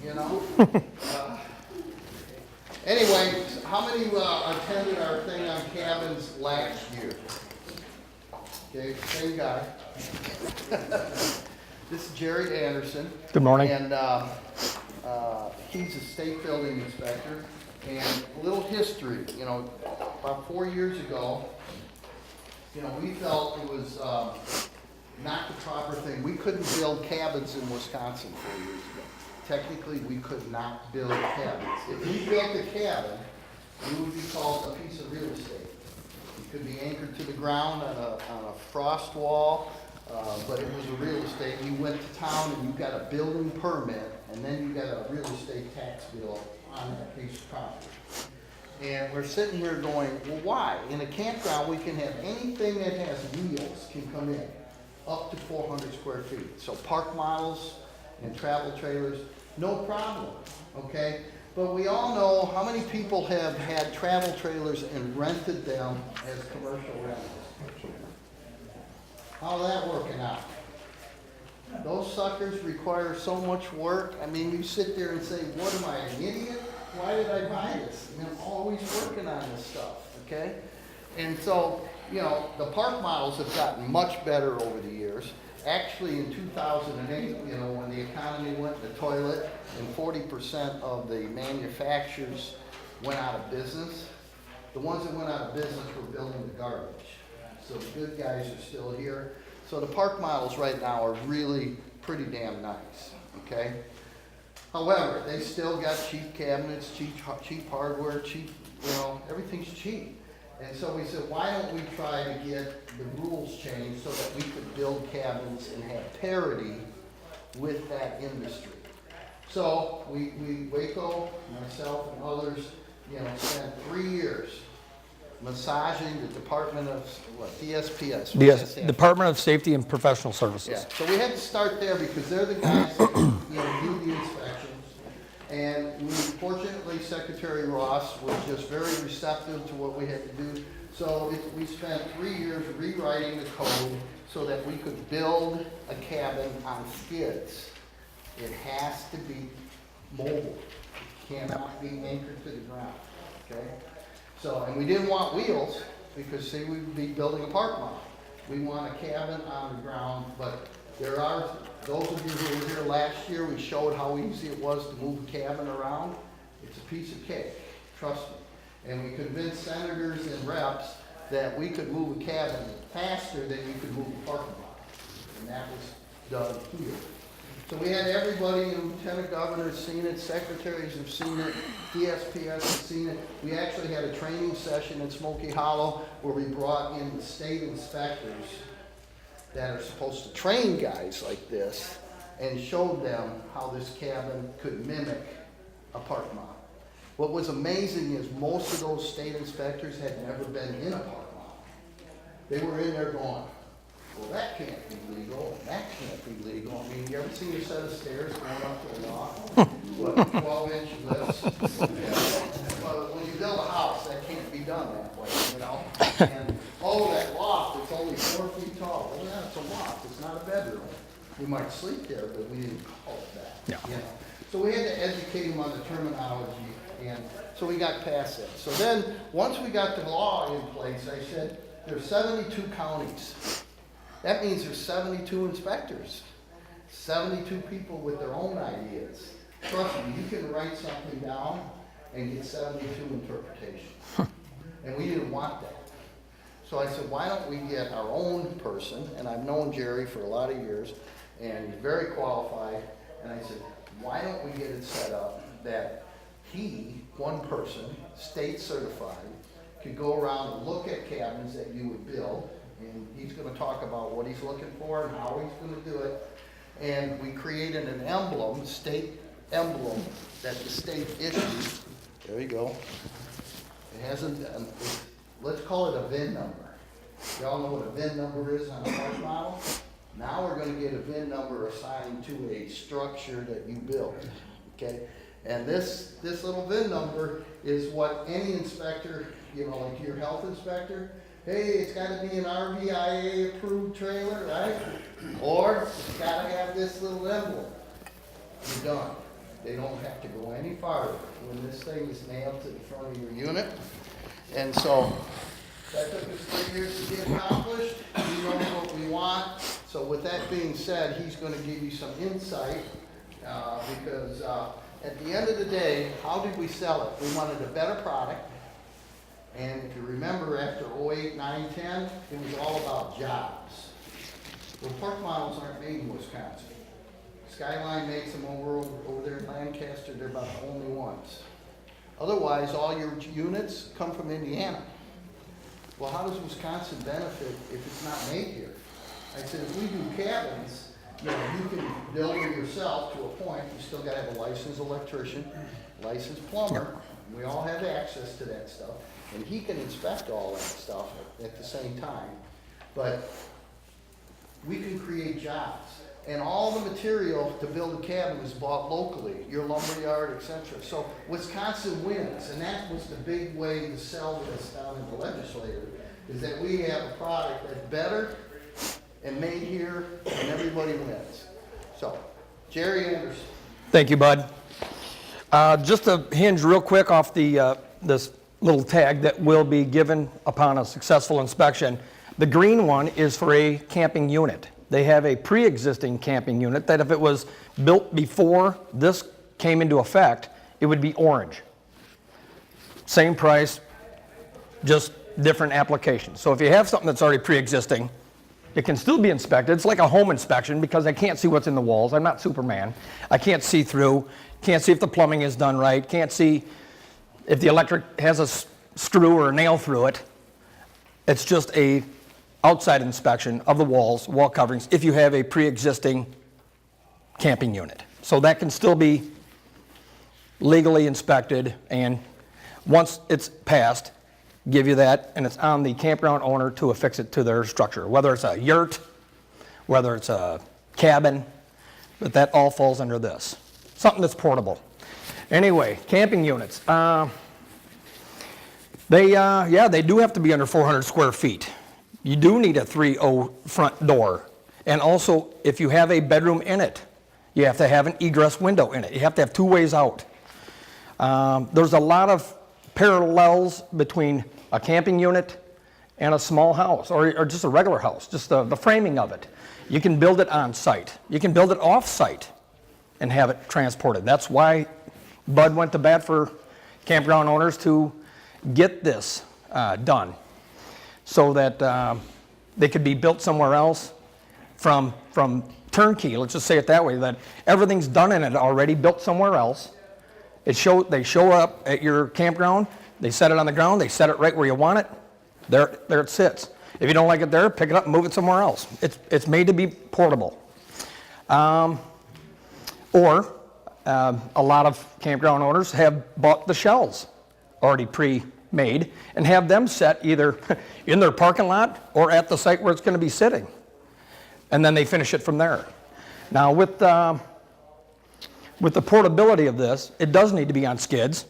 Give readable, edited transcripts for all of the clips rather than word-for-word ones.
you know? Anyway, how many attended our thing on cabins last year? Okay, same guy. This is Jerry Anderson. Good morning. And he's a state building inspector. And a little history, you know, about 4 years ago, you know, we felt it was not the proper thing. We couldn't build cabins in Wisconsin 4 years ago. Technically, we could not build cabins. If we built a cabin, it would be called a piece of real estate. It could be anchored to the ground on a frost wall, but it was a real estate. You went to town and you got a building permit, and then you got a real estate tax bill on that piece of property. And we're sitting here going, well, why? In a campground, we can have anything that has wheels can come in, up to 400 square feet. So park models and travel trailers, no problem, okay? But we all know how many people have had travel trailers and rented them as commercial rentals. How's that working out? Those suckers require so much work. I mean, you sit there and say, what am I, an idiot? Why did I buy this? I mean, I'm always working on this stuff, okay? And so, you know, the park models have gotten much better over the years. Actually, in 2008, you know, when the economy went to the toilet and 40% of the manufacturers went out of business, the ones that went out of business were building the garbage. So the good guys are still here. So the park models right now are really pretty damn nice, okay? However, they still got cheap cabinets, cheap hardware, cheap, you know, everything's cheap. And so we said, why don't we try to get the rules changed so that we could build cabins and have parity with that industry? So we Waco, myself and others, you know, spent 3 years massaging the Department of, what, DSPS? Yes, Department of Safety and Professional Services. Yeah, so we had to start there because they're the guys that, you know, do the inspections. And fortunately, Secretary Ross was just very receptive to what we had to do. So we spent 3 years rewriting the code so that we could build a cabin on skids. It has to be mobile. It cannot be anchored to the ground, okay? So, and we didn't want wheels because, see, we'd be building a park model. We want a cabin on the ground, but there are, those of you who were here last year, we showed how easy it was to move a cabin around. It's a piece of cake, trust me. And we convinced senators and reps that we could move a cabin faster than you could move a parking lot. And that was done here. So we had everybody, Lieutenant Governor's seen it, secretaries have seen it, DSPS has seen it. We actually had a training session in Smoky Hollow where we brought in the state inspectors that are supposed to train guys like this and showed them how this cabin could mimic a park model. What was amazing is most of those state inspectors had never been in a park model. They were in there going, well, that can't be legal, and that can't be legal. I mean, you ever seen a set of stairs going up to a loft? What, 12-inch lifts? Yeah. But when you build a house, that can't be done that way, you know? And, oh, that loft, it's only 4 feet tall. Well, yeah, it's a loft, it's not a bedroom. You might sleep there, but we didn't call it that. Yeah. You know? So we had to educate them on the terminology, and so we got past that. So then, once we got the law in place, I said, there's 72 counties. That means there's 72 inspectors, 72 people with their own ideas. Trust me, you can write something down and get 72 interpretations. And we didn't want that. So I said, why don't we get our own person? And I've known Jerry for a lot of years, and he's very qualified. And I said, why don't we get it set up that he, one person, state certified, could go around and look at cabins that you would build, and he's going to talk about what he's looking for and how he's going to do it. And we created an emblem, state emblem, that the state issues. There you go. It hasn't, let's call it a VIN number. Y'all know what a VIN number is on a park model? Now we're going to get a VIN number assigned to a structure that you build, okay? And this little VIN number is what any inspector, you know, like your health inspector, hey, it's got to be an RVIA approved trailer, right? Or it's got to have this little emblem. You're done. They don't have to go any farther when this thing is nailed to the front of your unit. And so that took us 3 years to get accomplished. We know what we want. So with that being said, he's going to give you some insight because at the end of the day, how did we sell it? We wanted a better product. And if you remember, after 08, 9, 10, it was all about jobs. Well, park models aren't made in Wisconsin. Skyline makes them over there in Lancaster. They're about the only ones. Otherwise, all your units come from Indiana. Well, how does Wisconsin benefit if it's not made here? I said, if we do cabins, you can build it yourself to a point. You still got to have a licensed electrician, licensed plumber. We all have access to that stuff. And he can inspect all that stuff at the same time. But we can create jobs. And all the material to build a cabin is bought locally, your lumberyard, etc. So Wisconsin wins, and that was the big way to sell this down in the legislature, is that we have a product that's better and made here, and everybody wins. So, Jerry Anderson. Thank you, Bud. Just to hinge real quick off the this little tag that will be given upon a successful inspection. The green one is for a camping unit. They have a pre-existing camping unit that if it was built before this came into effect, it would be orange. Same price, just different application. So if you have something that's already pre-existing, it can still be inspected. It's like a home inspection because I can't see what's in the walls. I'm not Superman. I can't see through, can't see if the plumbing is done right, can't see if the electric has a screw or a nail through it. It's just a outside inspection of the walls, wall coverings, if you have a pre-existing camping unit. So that can still be legally inspected, and once it's passed, give you that, and it's on the campground owner to affix it to their structure, whether it's a yurt, whether it's a cabin, but that all falls under this. Something that's portable. Anyway, camping units. They do have to be under 400 square feet. You do need a 3.0 front door. And also, if you have a bedroom in it, you have to have an egress window in it. You have to have two ways out. There's a lot of parallels between a camping unit and a small house, or just a regular house, just the framing of it. You can build it on site. You can build it off site and have it transported. That's why Bud went to bat for campground owners to get this done, so that they could be built somewhere else from turnkey, let's just say it that way, that everything's done in it already, built somewhere else. They show up at your campground, they set it on the ground, they set it right where you want it, there it sits. If you don't like it there, pick it up and move it somewhere else. It's made to be portable. A lot of campground owners have bought the shells already pre-made and have them set either in their parking lot or at the site where it's going to be sitting. And then they finish it from there. Now with the portability of this, it does need to be on skids.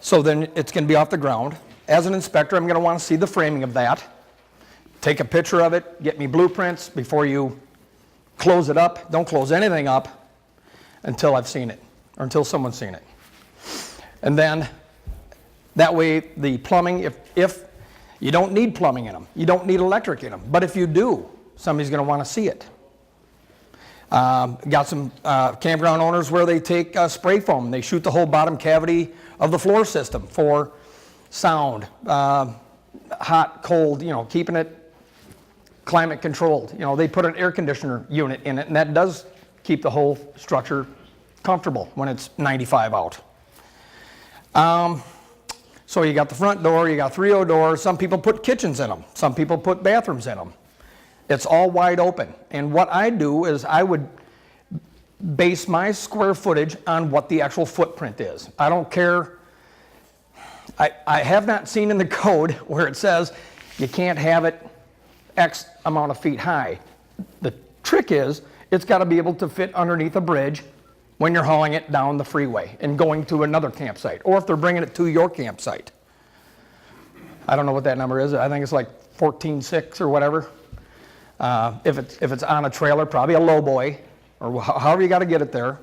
So then it's going to be off the ground. As an inspector, I'm going to want to see the framing of that. Take a picture of it, get me blueprints before you close it up. Don't close anything up until I've seen it, or until someone's seen it. And then that way the plumbing, if you don't need plumbing in them, you don't need electric in them, but if you do, somebody's going to want to see it. Got some campground owners where they take spray foam, they shoot the whole bottom cavity of the floor system for sound, hot, cold, keeping it climate controlled. They put an air conditioner unit in it, and that does keep the whole structure comfortable when it's 95 out. So you got the front door, you got 3.0 doors. Some people put kitchens in them. Some people put bathrooms in them. It's all wide open. And what I do is I would base my square footage on what the actual footprint is. I don't care. I have not seen in the code where it says you can't have it X amount of feet high. The trick is it's got to be able to fit underneath a bridge when you're hauling it down the freeway and going to another campsite, or if they're bringing it to your campsite. I don't know what that number is. I think it's like 14.6 or whatever. If it's on a trailer, probably a lowboy, or however you got to get it there.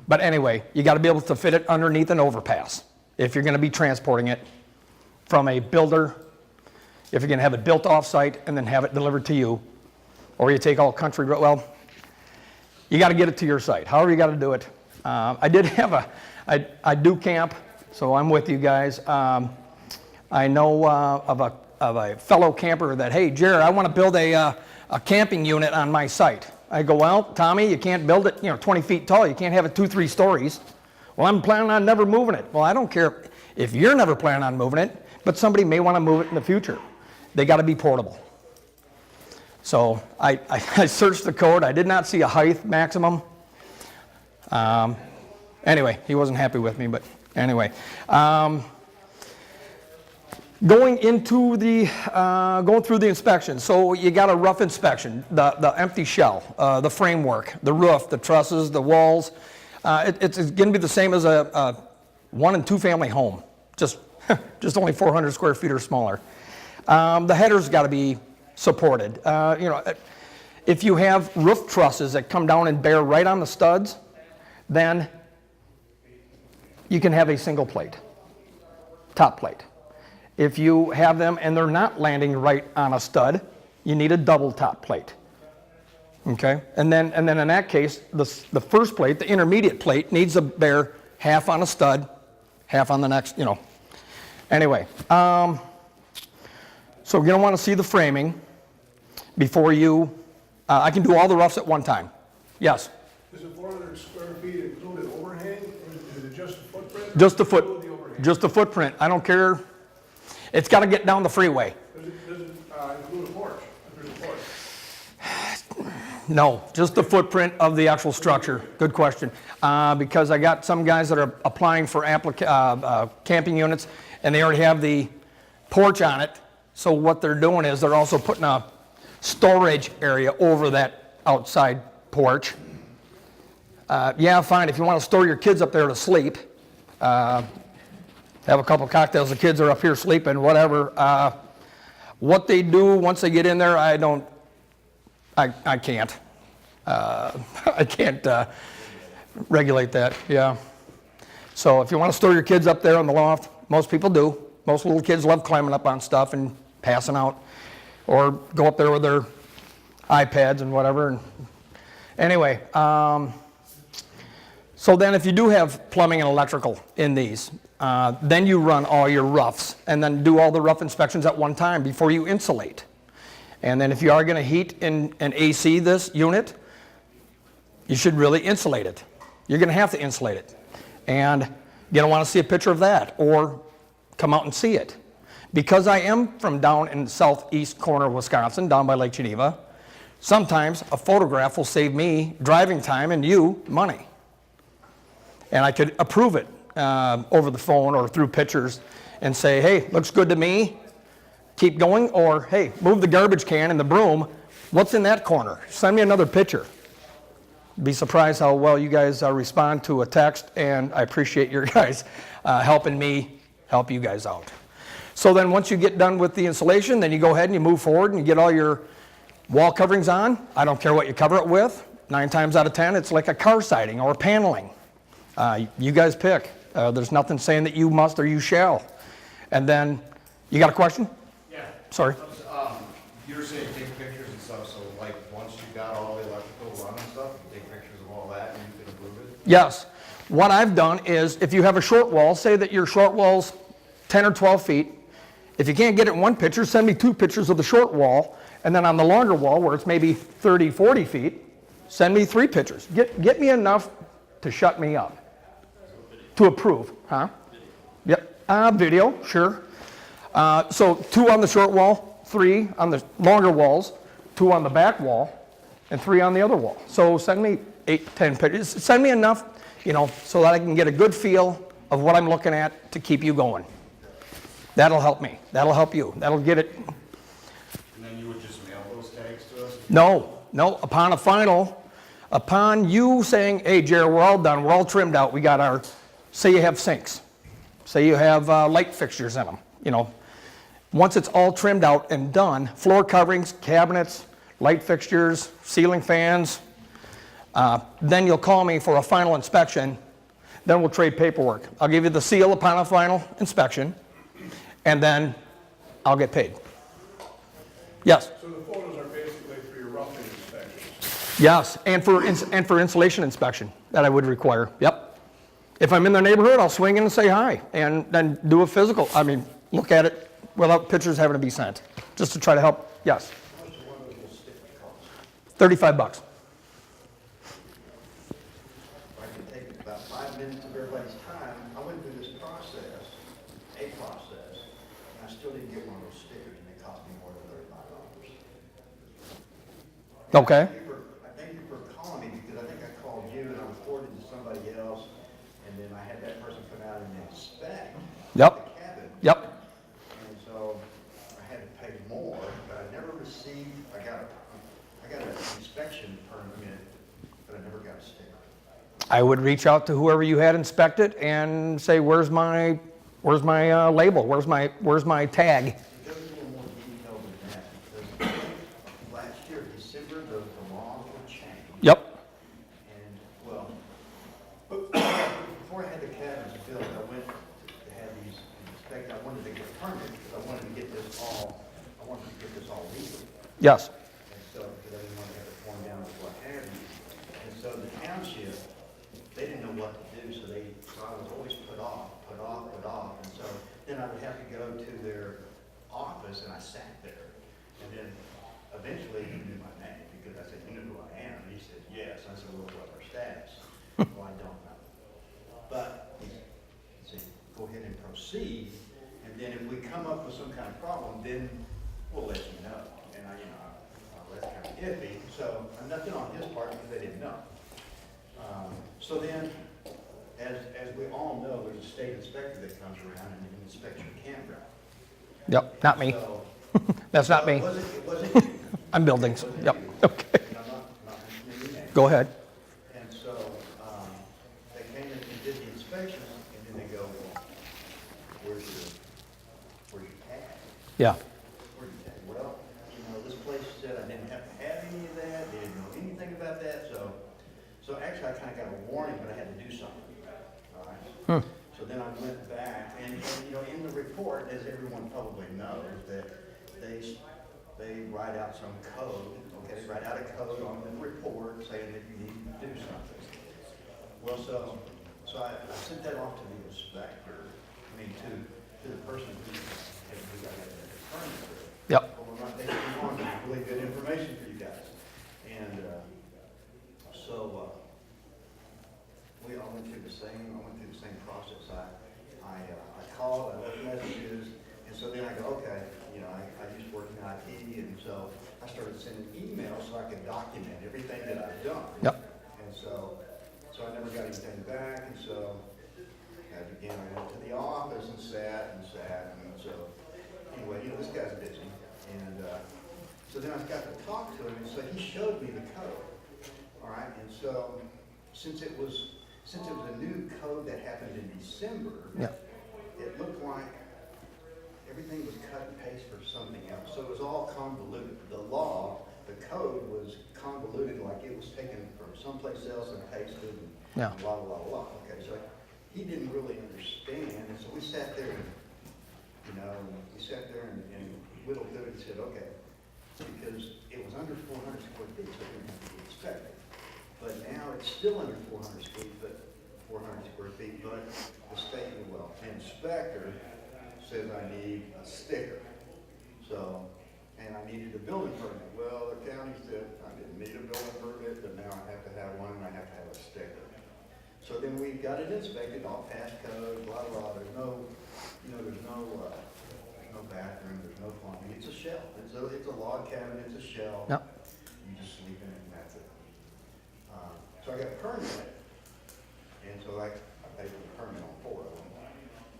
But anyway, you got to be able to fit it underneath an overpass if you're going to be transporting it from a builder, if you're going to have it built off-site and then have it delivered to you, or you take all country road. Well, you got to get it to your site. However you got to do it. I did have I do camp, so I'm with you guys. I know of a fellow camper that, hey, Jared, I want to build a camping unit on my site. I go, well, Tommy, you can't build it, 20 feet tall. You can't have it 2-3 stories. Well, I'm planning on never moving it. Well, I don't care if you're never planning on moving it, but somebody may want to move it in the future. They got to be portable. So I searched the code. I did not see a height maximum. Anyway, he wasn't happy with me, but anyway. Going through the inspection, so you got a rough inspection, the empty shell, the framework, the roof, the trusses, the walls. It's going to be the same as a 1- and 2-family home, just only 400 square feet or smaller. The header's got to be supported. If you have roof trusses that come down and bear right on the studs, then you can have a single plate, top plate. If you have them and they're not landing right on a stud, you need a double top plate. Okay? And then in that case, the first plate, the intermediate plate, needs to bear half on a stud, half on the next, Anyway, so you're going to want to see the framing before you, I can do all the roughs at one time. Yes? Is the 400 square feet included overhang, or is it just the footprint? Just the just the footprint. I don't care. It's got to get down the freeway. Does it include a porch? If there's a porch? No, just the footprint of the actual structure. Good question. Because I got some guys that are applying for camping units, and they already have the porch on it. So what they're doing is they're also putting a storage area over that outside porch. Yeah, fine. If you want to store your kids up there to sleep, have a couple cocktails, the kids are up here sleeping, whatever. What they do once they get in there, I can't. I can't regulate that, yeah. So if you want to store your kids up there on the loft, most people do. Most little kids love climbing up on stuff and passing out, or go up there with their iPads and whatever. And anyway, so then if you do have plumbing and electrical in these, then you run all your roughs and then do all the rough inspections at one time before you insulate. And then if you are going to heat and AC this unit, you should really insulate it. You're going to have to insulate it. And you're going to want to see a picture of that or come out and see it. Because I am from down in the southeast corner of Wisconsin, down by Lake Geneva, sometimes a photograph will save me driving time and you money. And I could approve it over the phone or through pictures and say, hey, looks good to me, keep going, or hey, move the garbage can and the broom, what's in that corner? Send me another picture. Be surprised how well you guys respond to a text, and I appreciate your guys helping me help you guys out. So then once you get done with the installation, then you go ahead and you move forward and you get all your wall coverings on. I don't care what you cover it with. 9 times out of 10, it's like a car siding or paneling. You guys pick. There's nothing saying that you must or you shall. And then, you got a question? Yeah. Sorry. You're saying take pictures and stuff, so like once you got all the electrical run and stuff, you take pictures of all that and you can approve it? Yes. What I've done is, if you have a short wall, say that your short wall's 10 or 12 feet, if you can't get it in one picture, send me 2 pictures of the short wall, and then on the longer wall, where it's maybe 30, 40 feet, send me 3 pictures. Get me enough to shut me up. To approve, huh? Yep, video, sure. So 2 on the short wall, 3 on the longer walls, 2 on the back wall, and 3 on the other wall. So send me 8, 10 pictures. Send me enough, so that I can get a good feel of what I'm looking at to keep you going. That'll help me. That'll help you. That'll get it. And then you would just mail those tags to us? No. Upon you saying, hey, Jared, we're all done, we're all trimmed out, we got our, say you have sinks, say you have light fixtures in them, Once it's all trimmed out and done, floor coverings, cabinets, light fixtures, ceiling fans, Then you'll call me for a final inspection, then we'll trade paperwork. I'll give you the seal upon a final inspection, and then I'll get paid. Yes, So the photos are basically for your roughing inspections. yes, and for insulation inspection that I would require, yep. If I'm in the neighborhood, I'll swing in and say hi, and then do a physical, I mean, look at it without pictures having to be sent, just to try to help, yes. How much does one of those little stickers cost? 35 bucks. I could take about 5 minutes of everybody's time. I went through this process, and I still didn't get one of those stickers, and it cost me more than $35. Okay, I thank you for calling me, because I think I called you, and I was forwarded to somebody else, and then I had that person come out and inspect Yep. the cabin. yep, And so I had to pay more, but I never received, I got an inspection permit, but I never got a sticker. I would reach out to whoever you had inspect it and say, where's my label, where's my tag? It goes a little more detailed than that, because last year, December, the laws were changed. Yep, And, well, before I had the cabins built, I went to have these inspected. I wanted to get a permit, because I wanted to get this all legal. yes, And so, because I didn't want to have it torn down or what have you. And so the township, they didn't know what to do, so I was always put off. And so then I would have to go to their office, and I sat there. And then eventually he knew my name, because I said, "You know who I am?" And he said, "Yes." I said, "Well, what's our status?" "Well, I don't know." But he said, "Go ahead and proceed, and then if we come up with some kind of problem, then we'll let you know." And that's kind of iffy, so nothing on his part, because they didn't know. So then, as we all know, there's a state inspector that comes around and inspects your campground. yep, not me, So- that's not So me, It wasn't you. I'm buildings, It wasn't yep, you. okay, And I'm not mentioning your name. go ahead, And so, they came and did the inspection, and then they go, "Well, where's your tag? yeah, Where's your tag?" "Well, this place said I didn't have to have any of that, they didn't know anything about that, so actually I kind of got a warning, but I had to do something, all right? So then I went back, and in the report, as everyone probably knows, that they write out some code, okay, they write out a code on the report saying that you need to do something. Well, so I sent that off to the inspector, to the person who got that permit. yep, Well, we're not taking too long, it's really good information for you guys. And, so, I went through the same process. I called, I left messages, and so then I go, okay, I used to work in IT, and so I started sending emails so I could document everything that I've done. yep, And so I never got anything back, and so I went to the office and sat, and so, anyway, this guy's busy. And, so then I got to talk to him, and so he showed me the code, all right? And so, since it was a new code that happened in December, yeah, it looked like everything was cut and paste for something else. So it was all convoluted. The law, the code was convoluted, like it was taken from someplace else and pasted and Yeah. blah, blah, blah. Okay, so he didn't really understand, and so we sat there and, and whittled through it and said, okay, because it was under 400 square feet, so it didn't have to be inspected. But now it's still under 400 square feet, but the state, the inspector says I need a sticker. So, and I needed a building permit. Well, the county said I didn't need a building permit, but now I have to have one, and I have to have a sticker. So then we got it inspected, all passed code, blah, blah, there's no bathroom, there's no plumbing, it's a shell. It's a log cabin, it's a shell. yep, You just sleep in it and that's it. So I got a permit, and so I paid for the permit on 4 of them.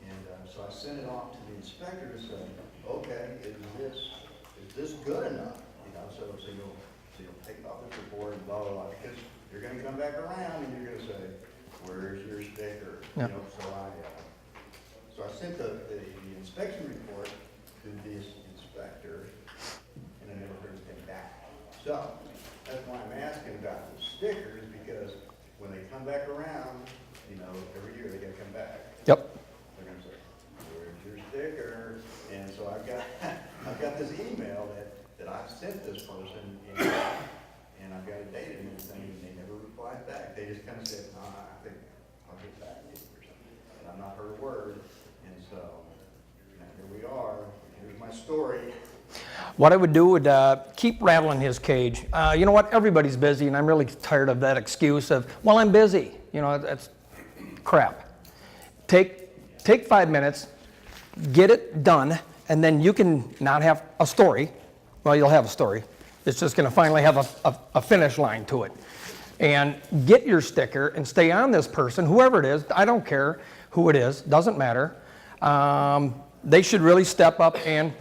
And so I sent it off to the inspector to say, okay, is this good enough? So you'll take it off this report and blah, blah, blah, because you're gonna come back around and you're gonna say, where's your sticker? Yeah. So I sent the inspection report to the inspector, and I never heard anything back. So, that's why I'm asking about the stickers, because when they come back around, you know, every year they gotta come back. Yep. They're gonna say, where's your sticker? And so I've got this email that I've sent this person, and I've got it dated and everything, and they never replied back. They just kind of said, no, I think I'll get back to you or something. And I've not heard a word, and so, now here we are, here's my story. What I would do would keep rattling his cage. You know what? Everybody's busy, and I'm really tired of that excuse of, well, I'm busy. You know, that's crap. Take 5 minutes, get it done, and then you can not have a story. Well, you'll have a story. It's just going to finally have a finish line to it. And get your sticker and stay on this person, whoever it is. I don't care who it is. Doesn't matter. They should really step up and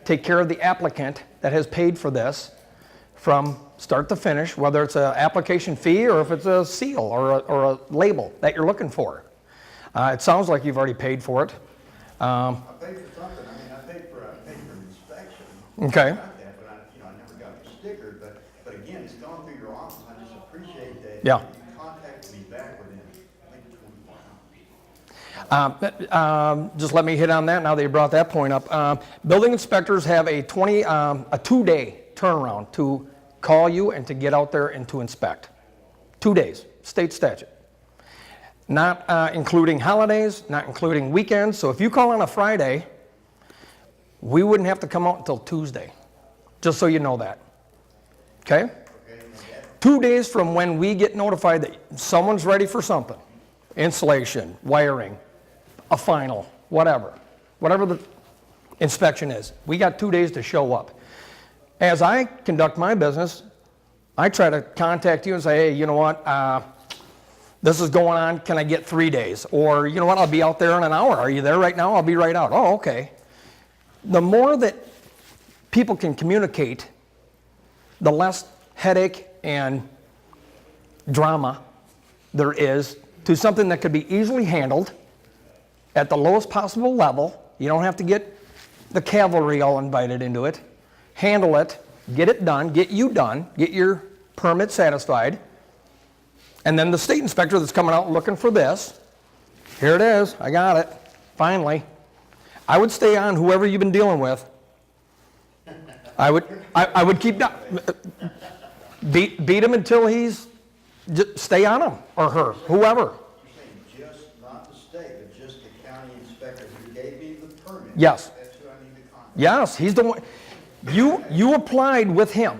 take care of the applicant that has paid for this from start to finish, whether it's an application fee or if it's a seal or a label that you're looking for. It sounds like you've already paid for it. I paid for something, I mean, I paid for an inspection. Okay. I got that, but I never got your sticker, but again, it's gone through your office, I just appreciate that. Yeah. You contacted me back within, I think, 24 hours. Just let me hit on that now that you brought that point up. Building inspectors have a 2-day turnaround to call you and to get out there and to inspect. 2 days, state statute. Not including holidays, not including weekends. So if you call on a Friday, we wouldn't have to come out until Tuesday, just so you know that. Okay? 2 days from when we get notified that someone's ready for something, insulation, wiring, a final, whatever the inspection is, we got 2 days to show up. As I conduct my business, I try to contact you and say, hey, you know what, this is going on, can I get 3 days? Or, you know what, I'll be out there in an hour. Are you there right now? I'll be right out. Oh, okay. The more that people can communicate, the less headache and drama there is to something that could be easily handled at the lowest possible level. You don't have to get the cavalry all invited into it. Handle it, get it done, get your permit satisfied. And then the state inspector that's coming out looking for this, here it is, I got it, finally. I would stay on whoever you've been dealing with. I would keep beat him until he's, just stay on him or her, whoever. You're saying just not the state, but just the county inspector who gave me the permit? Yes. That's who I need to contact? Yes, he's the one. You applied with him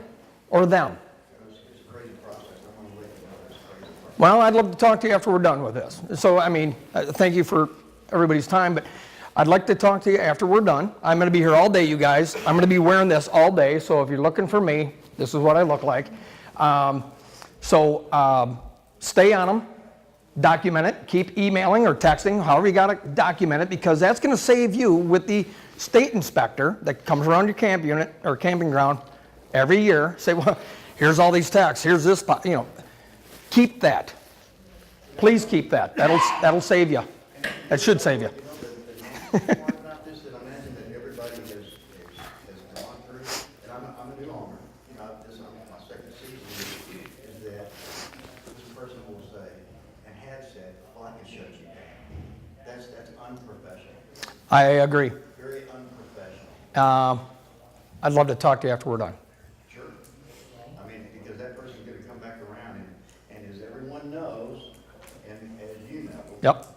or them. It's a crazy process, I want to let you know it's a crazy process. Well, I'd love to talk to you after we're done with this. So, I mean, thank you for everybody's time, but I'd like to talk to you after we're done. I'm going to be here all day, you guys. I'm going to be wearing this all day, so if you're looking for me, this is what I look like. Stay on them, document it, keep emailing or texting, however you got to document it, because that's going to save you with the state inspector that comes around your camp unit or camping ground every year. Say, well, here's all these tags, here's this, keep that. Please keep that. That'll save you. That should save you. The nice part about this that I imagine that everybody has gone through, and I'm a new owner, this is my second season, is that this person will say, and had said, well, I can shut you down. That's unprofessional, I agree. very unprofessional. I'd love to talk to you after we're done. Sure. I mean, because that person's gonna come back around, and as everyone knows, and as you know. Yep.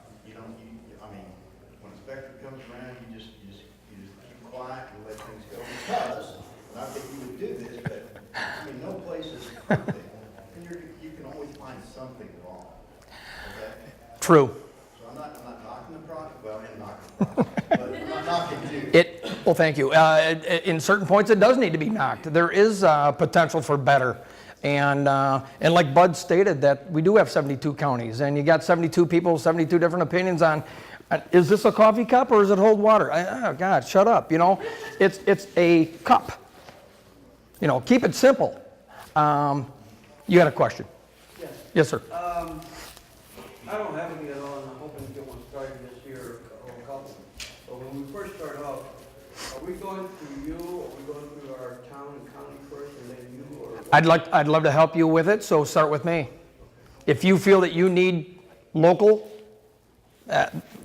I mean, when inspector comes around, you just keep quiet and let things go. Because, not that you would do this, but, I mean, no place is perfect. And you can always find something wrong, okay? True. So I'm not knocking the product, well, I'm knocking the product, but I'm not knocking you. Well, thank you. In certain points, it does need to be knocked. There is potential for better. And like Bud stated, that we do have 72 counties, and you got 72 people, 72 different opinions on, is this a coffee cup or does it hold water? Oh, God, shut up. It's a cup. Keep it simple. You had a question? Yes. Yes, sir. I don't have any at all, and I'm hoping to get one started this year, or a couple. But when we first start off, are we going through you, or are we going through our town and county first, and then you, or? I'd love to help you with it, so start with me. If you feel that you need local,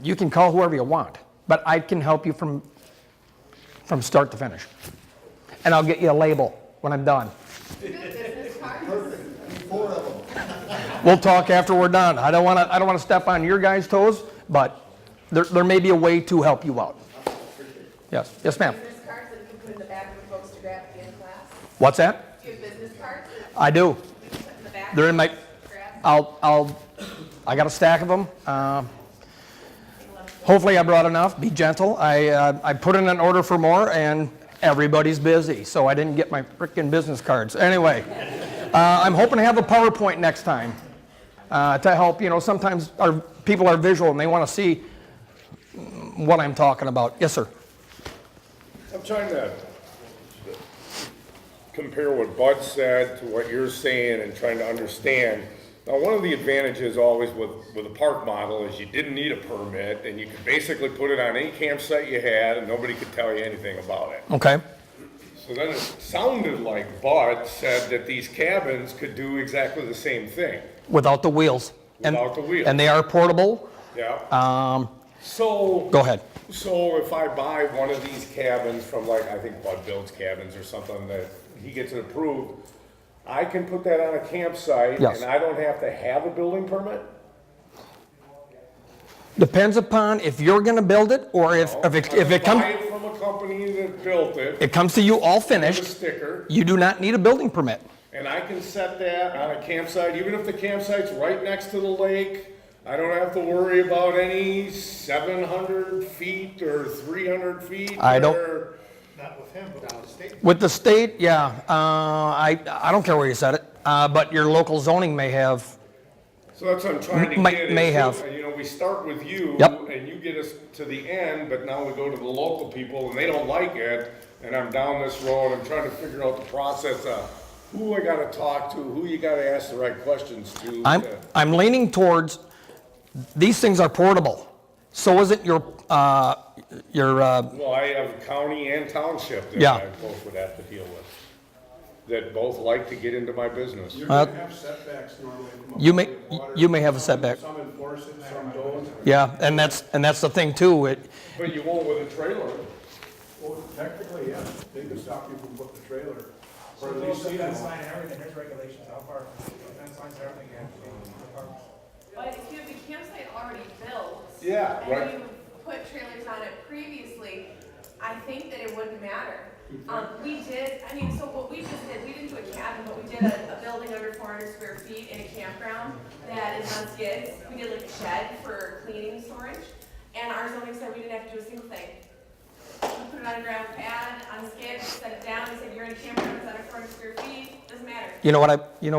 you can call whoever you want, but I can help you from start to finish. And I'll get you a label when I'm done. We'll talk after we're done. I don't want to step on your guys' toes, but there may be a way to help you out. Yes, yes, ma'am. Business cards that you can put in the back for folks to grab at the end of class? What's that? Do you have business cards I do. that you can put in the back? They're in my. Grab? I got a stack of them. Hopefully I brought enough. Be gentle. I put in an order for more, and everybody's busy, so I didn't get my frickin' business cards. Anyway, I'm hoping to have a PowerPoint next time to help. You know, sometimes our people are visual and they want to see what I'm talking about. Yes, sir. I'm trying to compare what Bud said to what you're saying and trying to understand. Now, one of the advantages always with a park model is you didn't need a permit, and you could basically put it on any campsite you had, and nobody could tell you anything about it. Okay. So then it sounded like Bud said that these cabins could do exactly the same thing. Without the wheels. Without the wheels. And they are portable. Yeah. So. Go ahead. So if I buy one of these cabins from, like, I think Bud builds cabins or something, that he gets it approved, I can put that on a campsite, Yes. and I don't have to have a building permit? Depends upon if you're going to build it or if it comes. Buy it from a company that built it, It comes to you all with a finished, sticker, you do not need a building permit. and I can set that on a campsite, even if the campsite's right next to the lake. I don't have to worry about any 700 feet or 300 feet. I don't- or- Not with him, but with the state. With the state, yeah, I don't care where you set it, but your local zoning may have, So that's what I'm trying to May- get. may is, have. You know, we start with you, Yep. and you get us to the end, but now we go to the local people, and they don't like it, and I'm down this road, I'm trying to figure out the process of who I gotta talk to, who you gotta ask the right questions to. I'm leaning towards, these things are portable. So is it your, Well, I have county and township that Yeah. I both would have to deal with, that both like to get into my business. You're gonna have setbacks normally from a You may- body of water. you may have a setback. Some enforce it, some don't. yeah, and that's the thing too, But you won't with a trailer. Well, technically, yeah, they can stop you from putting the trailer, So or at those least see fence them. line and everything, there's regulations, how far, fence lines, everything, you have to be in the parks. But if you have the campsite already built. Yeah, right. And you put trailers on it previously, I think that it wouldn't matter. We did, I mean, so what we just did, we didn't do a cabin, but we did a building under 400 square feet in a campground that is on skids. We did like a shed for cleaning storage, and our zoning said we didn't have to do a single thing. We put it on a ground pad, on a skid, set it down, we said, you're in a campground, it's under 400 square feet, doesn't matter. you know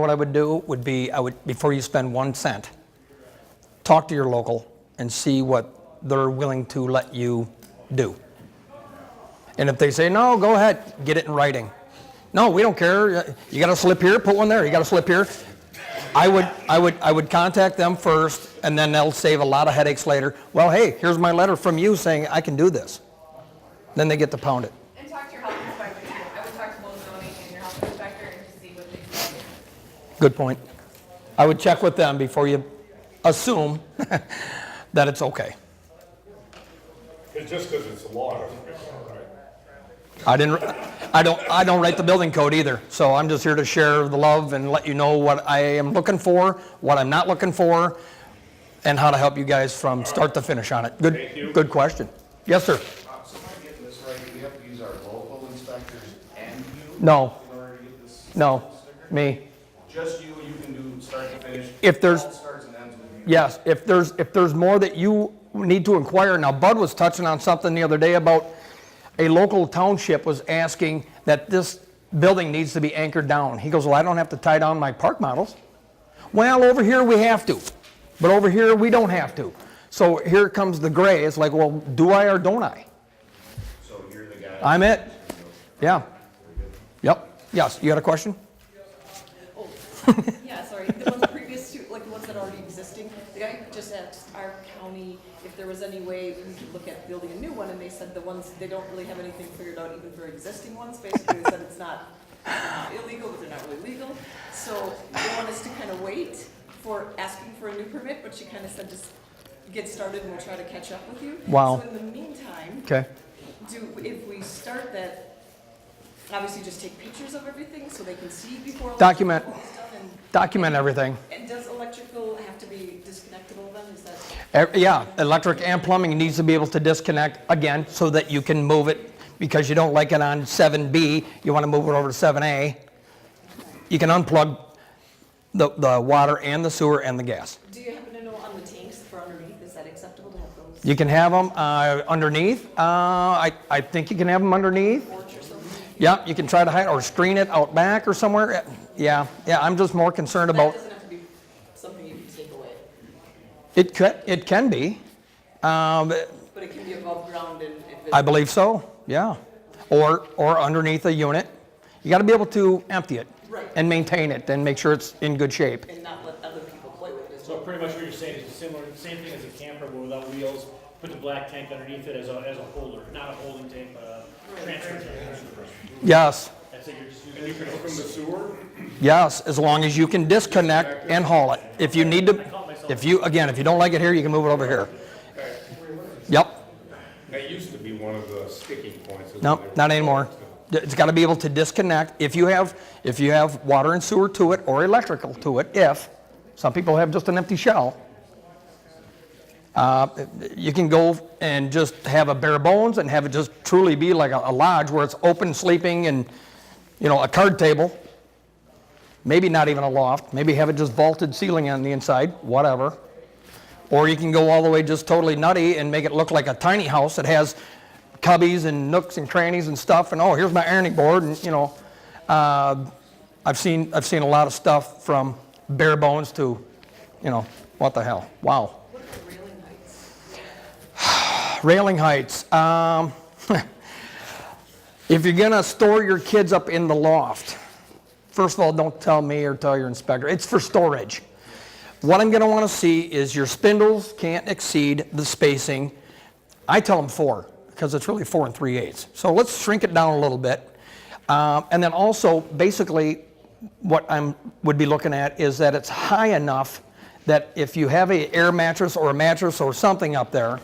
what I would do would be, before you spend 1 cent, talk to your local and see what they're willing to let you do. And if they say, no, go ahead, get it in writing. No, we don't care. You got a slip here, put one there. You got a slip here. I would contact them first, and then they'll save a lot of headaches later. Well, hey, here's my letter from you saying I can do this. Then they get to pound it. And talk to your health inspector too. I would talk to both zoning and your health inspector and just see what they say. Good point. I would check with them before you assume that it's okay. It's just because it's a law, doesn't make it right. I don't write the building code either, so I'm just here to share the love and let you know what I am looking for, what I'm not looking for, and how to help you guys from start to finish on it. Thank you. Good question. Yes, sir. So am I getting this right? We have to use our local inspectors and you? No. In order to get this? No, sticker? me. Just you can do start to finish? If there's- All starts and ends with you? Yes, if there's more that you need to inquire. Now, Bud was touching on something the other day about a local township was asking that this building needs to be anchored down. He goes, well, I don't have to tie down my park models. Well, over here we have to, but over here we don't have to. So here comes the gray. It's like, well, do I or don't I? So you're the guy? I'm it. Yeah. Yep. Yes, you got a question? Yeah, sorry, the ones previous to, like the ones that are already existing, the guy just asked our county if there was any way we could look at building a new one, and they said the ones, they don't really have anything figured out even for existing ones, basically they said it's not illegal, but they're not really legal, so they want us to kind of wait for asking for a new permit, but she kind of said just get started and we'll try to catch up with you. Wow. So in the meantime, Okay. if we start that, obviously just take pictures of everything so they can see before. Document. electrical stuff and- Document everything. And does electrical have to be disconnectable then? Is that? Yeah, electric and plumbing needs to be able to disconnect again so that you can move it because you don't like it on 7B, you want to move it over to 7A. You can unplug the water and the sewer and the gas. Do you happen to know on the tanks for underneath, is that acceptable to have those? You can have them underneath. I think you can have them underneath. Porch or something? Yeah, you can try to hide or screen it out back or somewhere. Yeah, I'm just more concerned That about, doesn't have to be something you can take away, it can be. but it can be above ground and if I it's, believe so, yeah. Or underneath a unit. You got to be able to empty it Right. and maintain it and make sure it's in good shape. and not let other people play with it. So pretty much what you're saying is similar, same thing as a camper, but without wheels, put the black tank underneath it as a holder, not a holding tank, but a transfer tank. Yes, That's it, you're And you can hook them to sewer? yes, as long as you can disconnect and haul it. If you need to, if you don't like it here, you can move it over here. Yep, That used to be one of the sticking points. isn't no, it? not anymore. It's got to be able to disconnect. If you have water and sewer to it or electrical to it, some people have just an empty shell. You can go and just have a bare bones and have it just truly be like a lodge where it's open sleeping and, a card table. Maybe not even a loft. Maybe have it just vaulted ceiling on the inside, whatever. Or you can go all the way just totally nutty and make it look like a tiny house that has cubbies and nooks and crannies and stuff. And here's my ironing board. And I've seen a lot of stuff from bare bones to, what the hell? Wow. What about Railing railing heights? heights. If you're gonna store your kids up in the loft, first of all, don't tell me or tell your inspector. It's for storage. What I'm gonna wanna see is your spindles can't exceed the spacing. I tell them 4, because it's really 4 3/8. So let's shrink it down a little bit. And then also, basically, what I would be looking at is that it's high enough that if you have an air mattress or a mattress or something up there,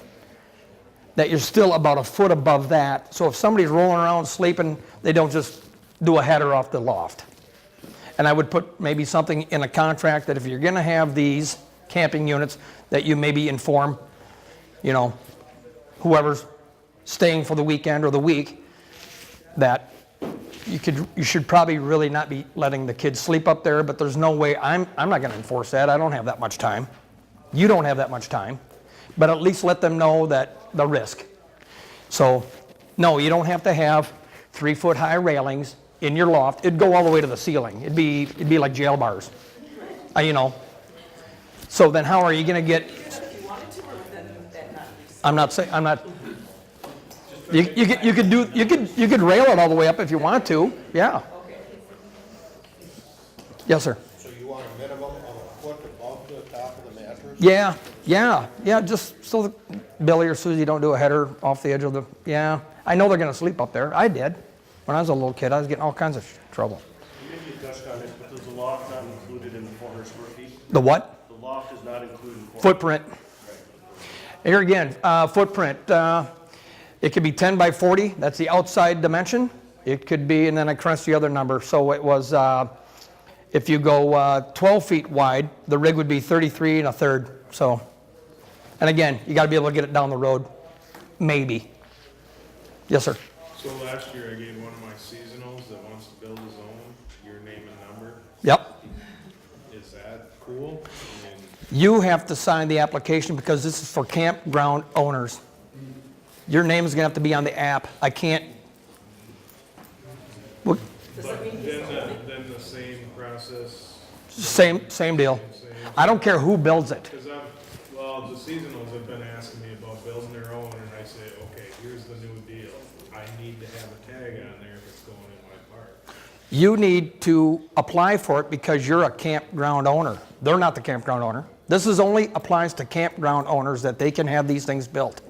that you're still about a foot above that. So if somebody's rolling around sleeping, they don't just do a header off the loft. And I would put maybe something in a contract that if you're gonna have these camping units, that you maybe inform, whoever's staying for the weekend or the week, that you should probably really not be letting the kids sleep up there, but there's no way, I'm not gonna enforce that. I don't have that much time. You don't have that much time. But at least let them know that the risk. So, no, you don't have to have 3-foot high railings in your loft. It'd go all the way to the ceiling. It'd be like jail bars. So then how are you gonna get, If you wanted to, or then that not? I'm not, you could rail it all the way up if you want to, yeah. Okay. Yes, sir. So you want a minimum of a foot above the top of the mattress? Yeah, just so that Billy or Susie don't do a header off the edge of the, I know they're gonna sleep up there. I did. When I was a little kid, I was getting all kinds of trouble. Maybe you touched on it, but does the loft not included in the 400 square feet? The what? The loft is not included in 400. Footprint. Here again, footprint. It could be 10 by 40, that's the outside dimension. It could be, and then I crunched the other number, so it was, if you go 12 feet wide, the rig would be 33 1/3, so. And again, you gotta be able to get it down the road, maybe. Yes, sir. So last year I gave one of my seasonals that wants to build his own, your name and number. Yep. Is that cool? I mean, You have to sign the application because this is for campground owners. Your name is gonna have to be on the app. I can't. Well, Does that mean then the same process, same deal. I don't care who builds it. because the seasonals have been asking me about building their own, and I say, okay, here's the new deal. I need to have a tag on there if it's going in my park. You need to apply for it because you're a campground owner. They're not the campground owner. This only applies to campground owners that they can have these things built.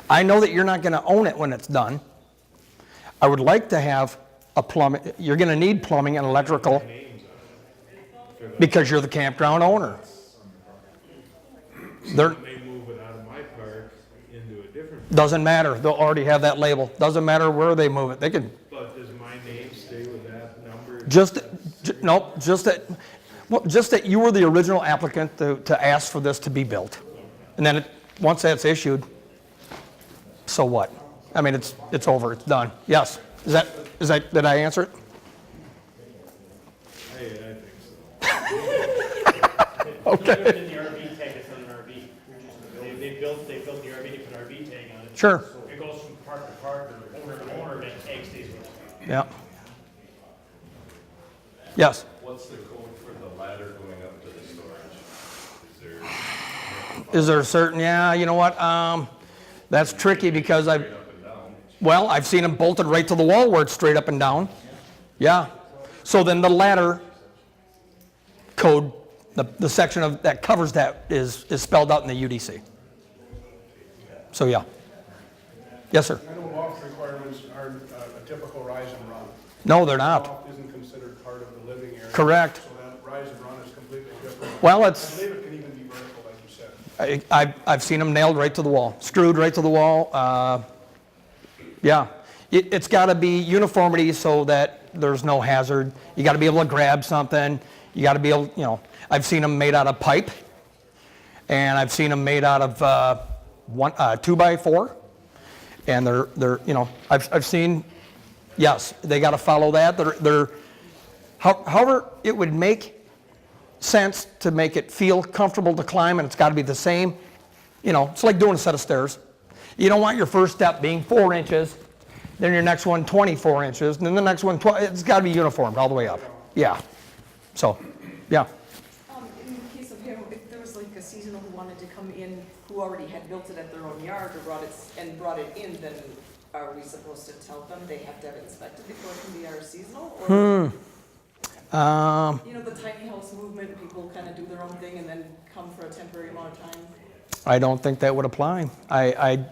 I know that you're not gonna own it when it's done. I would like to have a plumbing, you're gonna need plumbing and electrical because you're the campground owner. They're, When they move it out of my park into a different, doesn't matter, they'll already have that label. Doesn't matter where they move it, they can, but does my name stay with that number? nope, just that you were the original applicant to ask for this to be built. And then, once that's issued, so what? I mean, it's over, it's done. Yes, did I answer it? I think so. Okay. In the RV tag, it's on an RV. They built the RV, they put an RV tag on it. Sure. It goes from park to park, or owner to owner, and that tag stays with it. Yeah. Yes. What's the code for the ladder going up to the storage? Is there a certain, yeah, you know what, that's tricky because I've seen them bolted right to the wall where it's straight up and down. Yeah. So then the ladder code, the section of, that covers that is spelled out in the UDC. So, yeah. Yes, sir. I know loft requirements aren't a typical rise and run. No, they're not. Loft isn't considered part of the living area. Correct. So that rise and run is completely different. Well, I it's, believe it can even be vertical, like you said. I've seen them nailed right to the wall, screwed right to the wall. Yeah. It's got to be uniformity so that there's no hazard. You got to be able to grab something. You got to be able, you know, I've seen them made out of pipe, and I've seen them made out of 2x4, and they're you know, I've seen, yes, they got to follow that. However, it would make sense to make it feel comfortable to climb, and it's got to be the same. You know, it's like doing a set of stairs. You don't want your first step being 4 inches, then your next one 24 inches, and then the next one 12. It's got to be uniformed all the way up. Yeah. So, yeah. In the case of him, if there was like a seasonal who wanted to come in, who already had built it at their own yard or brought it in, then are we supposed to tell them they have to have it inspected before it can be our seasonal? Or, you know, the tiny house movement, people kind of do their own thing and then come for a temporary amount of time. I don't think that would apply.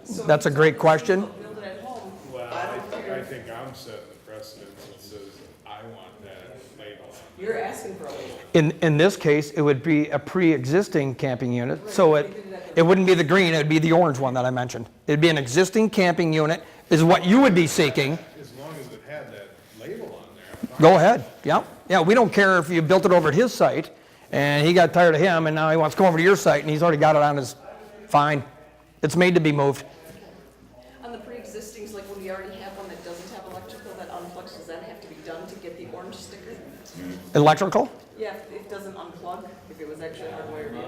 So That's a great question. Build it at home. Well, I don't I care. think I'm setting the precedent that says I want that label on. You're asking for a label. In this case, it would be a pre-existing camping unit, so it wouldn't be the green, it would be the orange one that I mentioned. It'd be an existing camping unit, is what you would be seeking. As long as it had that label on there. Go ahead, yeah. Yeah, we don't care if you built it over at his site, and he got tired of him, and now he wants to go over to your site, and he's already got it on his, fine. It's made to be moved. On the pre-existings, like when we already have one that doesn't have electrical that unplugs, does that have to be done to get the orange sticker? Electrical, Yeah, if it doesn't unplug, if it was actually hardwired in,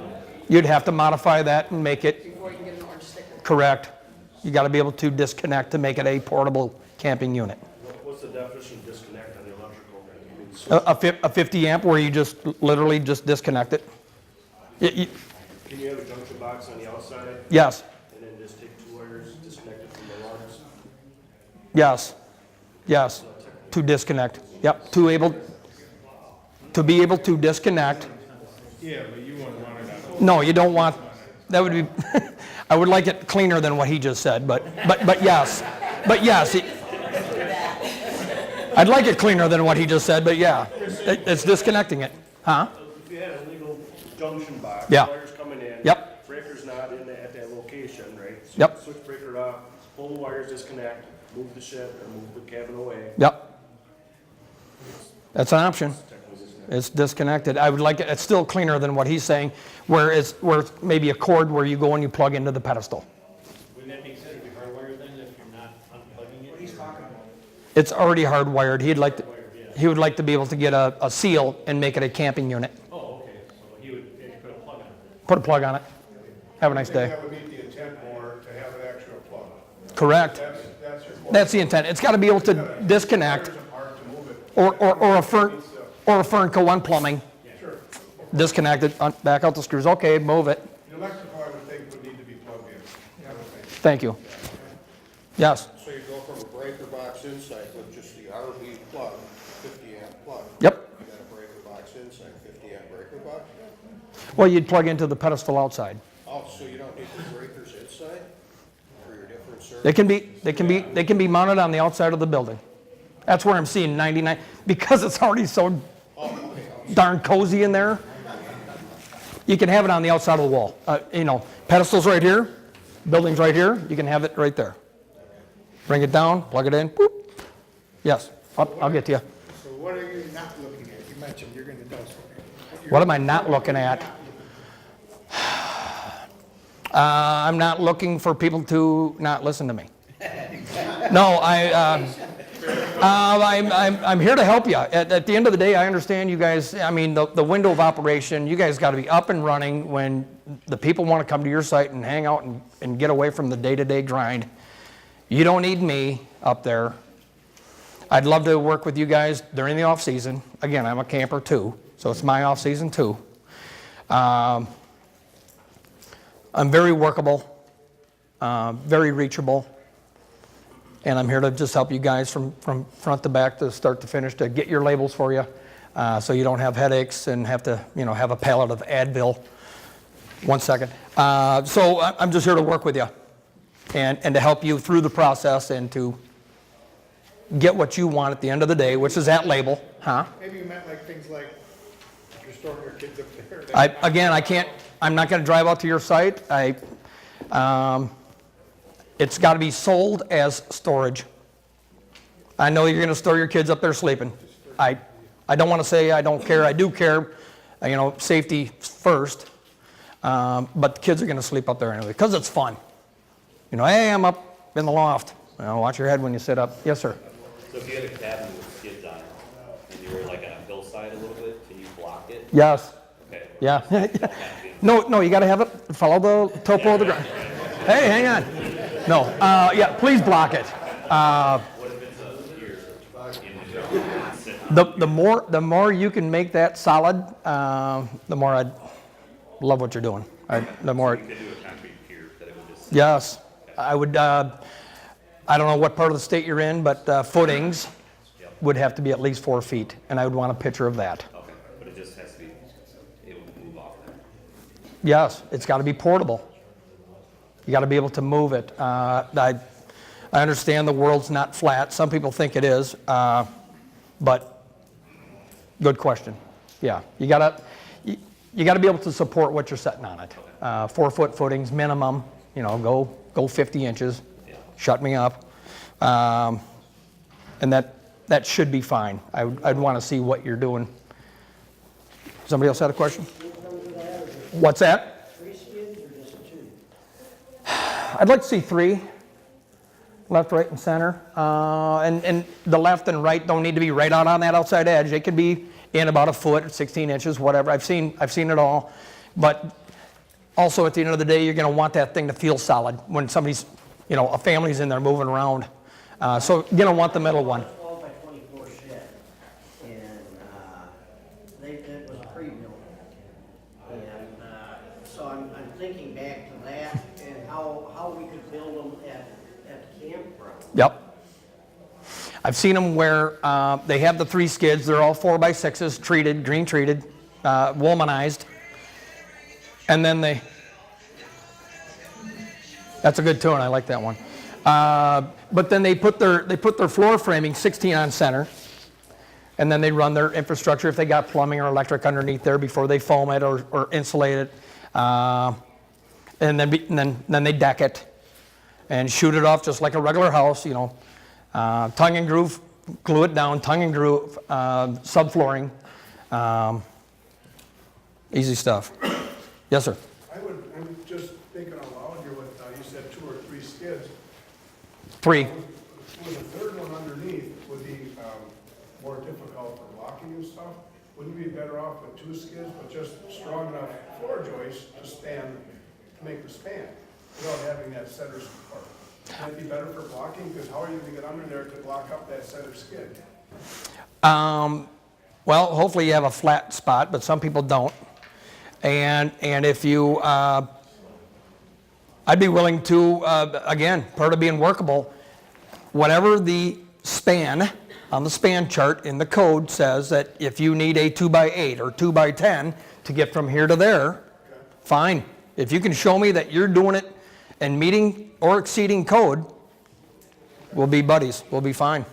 you'd have to modify that and make it before you can get an orange sticker. correct. You got to be able to disconnect to make it a portable camping unit. What's the definition of disconnect on the electrical? A 50 amp where you just literally just disconnect it. Can you have a junction box on the outside? Yes, And then just take 2 wires, disconnect it from the lines? yes, to disconnect. Yep, to be able to disconnect. Yeah, but you wouldn't want it on. No, you don't want, that would be, I would like it cleaner than what he just said, but yes. But yes, I'd like it cleaner than what he just said, but yeah, it's disconnecting it. Huh? If you had a legal junction box, Yeah. wires coming in. Yep. Breaker's not at that location, right? So Yep. Switch breaker off, pull the wires, disconnect, move the shit or move the cabin away. Yep. That's an option. It's disconnected. I would like it, it's still cleaner than what he's saying, where it's maybe a cord where you go and you plug into the pedestal. Wouldn't that make sense if you hardwire then, if you're not unplugging it? What he's talking about. It's already hardwired. He would like to be able to get a seal and make it a camping unit. Oh, okay, so he would maybe put a plug on it. Put a plug on it. Have a nice I think day. that would meet the intent more to have an actual plug. Correct. That's your. That's the intent. It's got to be able to disconnect, Wires apart to move it. or a Fernco on plumbing. Sure. Disconnect it, back out the screws. Okay, move it. The electrical, I would think, would need to be plugged in. I would think. Thank you. Yes. So you go from a breaker box inside with just the RV plug, 50 amp plug. Yep. You got a breaker box inside, 50 amp breaker box? Well, you'd plug into the pedestal outside. Oh, so you don't need the breakers inside for your different circuits? They can be mounted on the outside of the building. That's where I'm seeing 99, because it's already so darn cozy in there. You can have it on the outside of the wall. You know, pedestals right here, buildings right here, you can have it right there. Bring it down, plug it in, boop. Yes, I'll get to you. So what are you not looking at? You mentioned you're gonna tell us. What am I not looking at? I'm not looking for people to not listen to me. No, I'm here to help you. At the end of the day, I understand you guys, I mean, the window of operation, you guys got to be up and running when the people want to come to your site and hang out and get away from the day-to-day grind. You don't need me up there. I'd love to work with you guys during the off-season. Again, I'm a camper too, so it's my off-season too. I'm very workable, very reachable. And I'm here to just help you guys from front to back, to start to finish, to get your labels for you, so you don't have headaches and have to, you know, have a pallet of Advil. 1 second. So I'm just here to work with you and to help you through the process and to get what you want at the end of the day, which is that label, huh? Maybe you meant like things like you're storing your kids up there. I'm not going to drive out to your site. It's got to be sold as storage. I know you're going to store your kids up there sleeping. I don't want to say I don't care. I do care. You know, safety first. But the kids are going to sleep up there anyway because it's fun. You know, hey, I'm up in the loft. You know, watch your head when you sit up. Yes, sir. So if you had a cabin with skids on it and you were like on a hillside a little bit, can you block it? Yes. Okay. Yeah. No, you got to have it follow the topo of the ground. Hey, hang on. No, yeah, please block it. What if it's a pier? The more you can make that solid, the more I love what you're doing. The more. You could do a concrete pier that it would just. Yes, I would. I don't know what part of the state you're in, but footings would have to be at least 4 feet, and I would want a picture of that. Okay, but it just has to be able to move off there. Yes, it's got to be portable. You got to be able to move it. I understand the world's not flat. Some people think it is, but good question. Yeah, you got to be able to support what you're setting on it. 4-foot footings minimum. You know, go 50 inches. Shut me up, and that should be fine. I'd want to see what you're doing. Somebody else had a question? What's that? 3 skids or just 2? I'd like to see 3, left, right, and center. And the left and right don't need to be right out on that outside edge. They could be in about a foot, 16 inches, whatever. I've seen it all. But also at the end of the day, you're going to want that thing to feel solid when somebody's, you know, a family's in there moving around. So you're going to want the middle one. 12 by 24 shed, and that was pre-built. And so I'm thinking back to that and how we could build them at the campground. Yep. I've seen them where they have the 3 skids. They're all 4x6s, treated, green treated, womanized. And then that's a good tune. I like that one. But then they put their floor framing 16 on center, and then they run their infrastructure if they got plumbing or electric underneath there before they foam it or insulate it, and then they deck it and shoot it off just like a regular house. You know, tongue and groove, glue it down, tongue and groove, subflooring, easy stuff. Yes, sir. I'm just thinking out loud here with, you said 2 or 3 skids. 3. With the third one underneath would be more difficult for blocking and stuff. Wouldn't you be better off with 2 skids, but just strong enough floor joists to make the span without having that center support? Might be better for blocking, because how are you going to get under there to block up that center skid? Well, hopefully you have a flat spot, but some people don't. And if you, I'd be willing to, again, part of being workable, whatever the span on the span chart in the code says that if you need a 2x8 or 2x10 to get from here to there, fine. If you can show me that you're doing it and meeting or exceeding code, we'll be buddies. We'll be fine.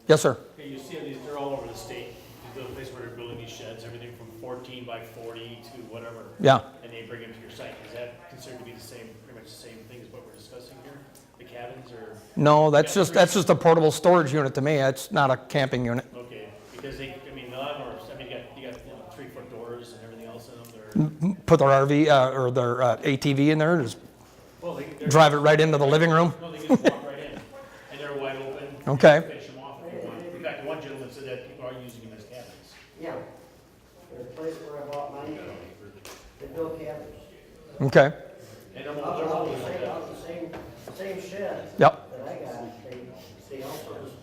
Yes, sir. Okay, you see these, they're all over the state. These little places where they're building these sheds, everything from 14 by 40 to whatever. yeah. and they bring them to your site. Is that considered to be the same, pretty much the same thing as what we're discussing here? The cabins or? No, that's just a portable storage unit to me. It's not a camping unit. Okay, because they, I mean, a lot of them are, I mean, you got 3-foot doors and everything else in them. They're, Put their RV, or their ATV in there, and just well, they're. drive it right into the living room. No, they can just walk right in, and they're wide open. Okay. Finish them off if you want. In fact, one gentleman said that people are using them as cabins. Yeah. The place where I bought mine, they built cabins. Okay, And they're Out all the same shed. Yep. That I got, they also just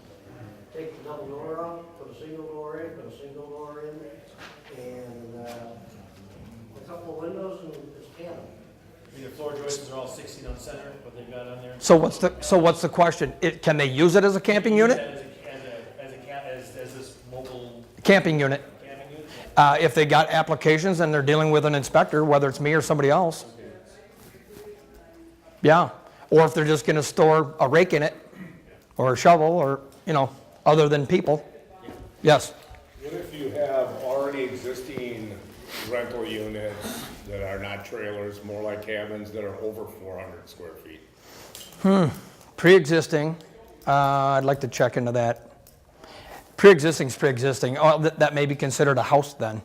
take the double door out, put a single door in, put a single door in, and, a couple of windows and it's cabin. I mean, the floor joists are all 16 on center, what they've got on there. so what's the question? Can they use it as a camping unit? As this mobile Camping unit. camping unit? If they got applications and they're dealing with an inspector, whether it's me or somebody else. Yeah, or if they're just gonna store a rake in it, or a shovel, or, other than people. Yes, What if you have already existing rental units that are not trailers, more like cabins that are over 400 square feet? pre-existing, I'd like to check into that. Pre-existing's pre-existing, oh, that may be considered a house then,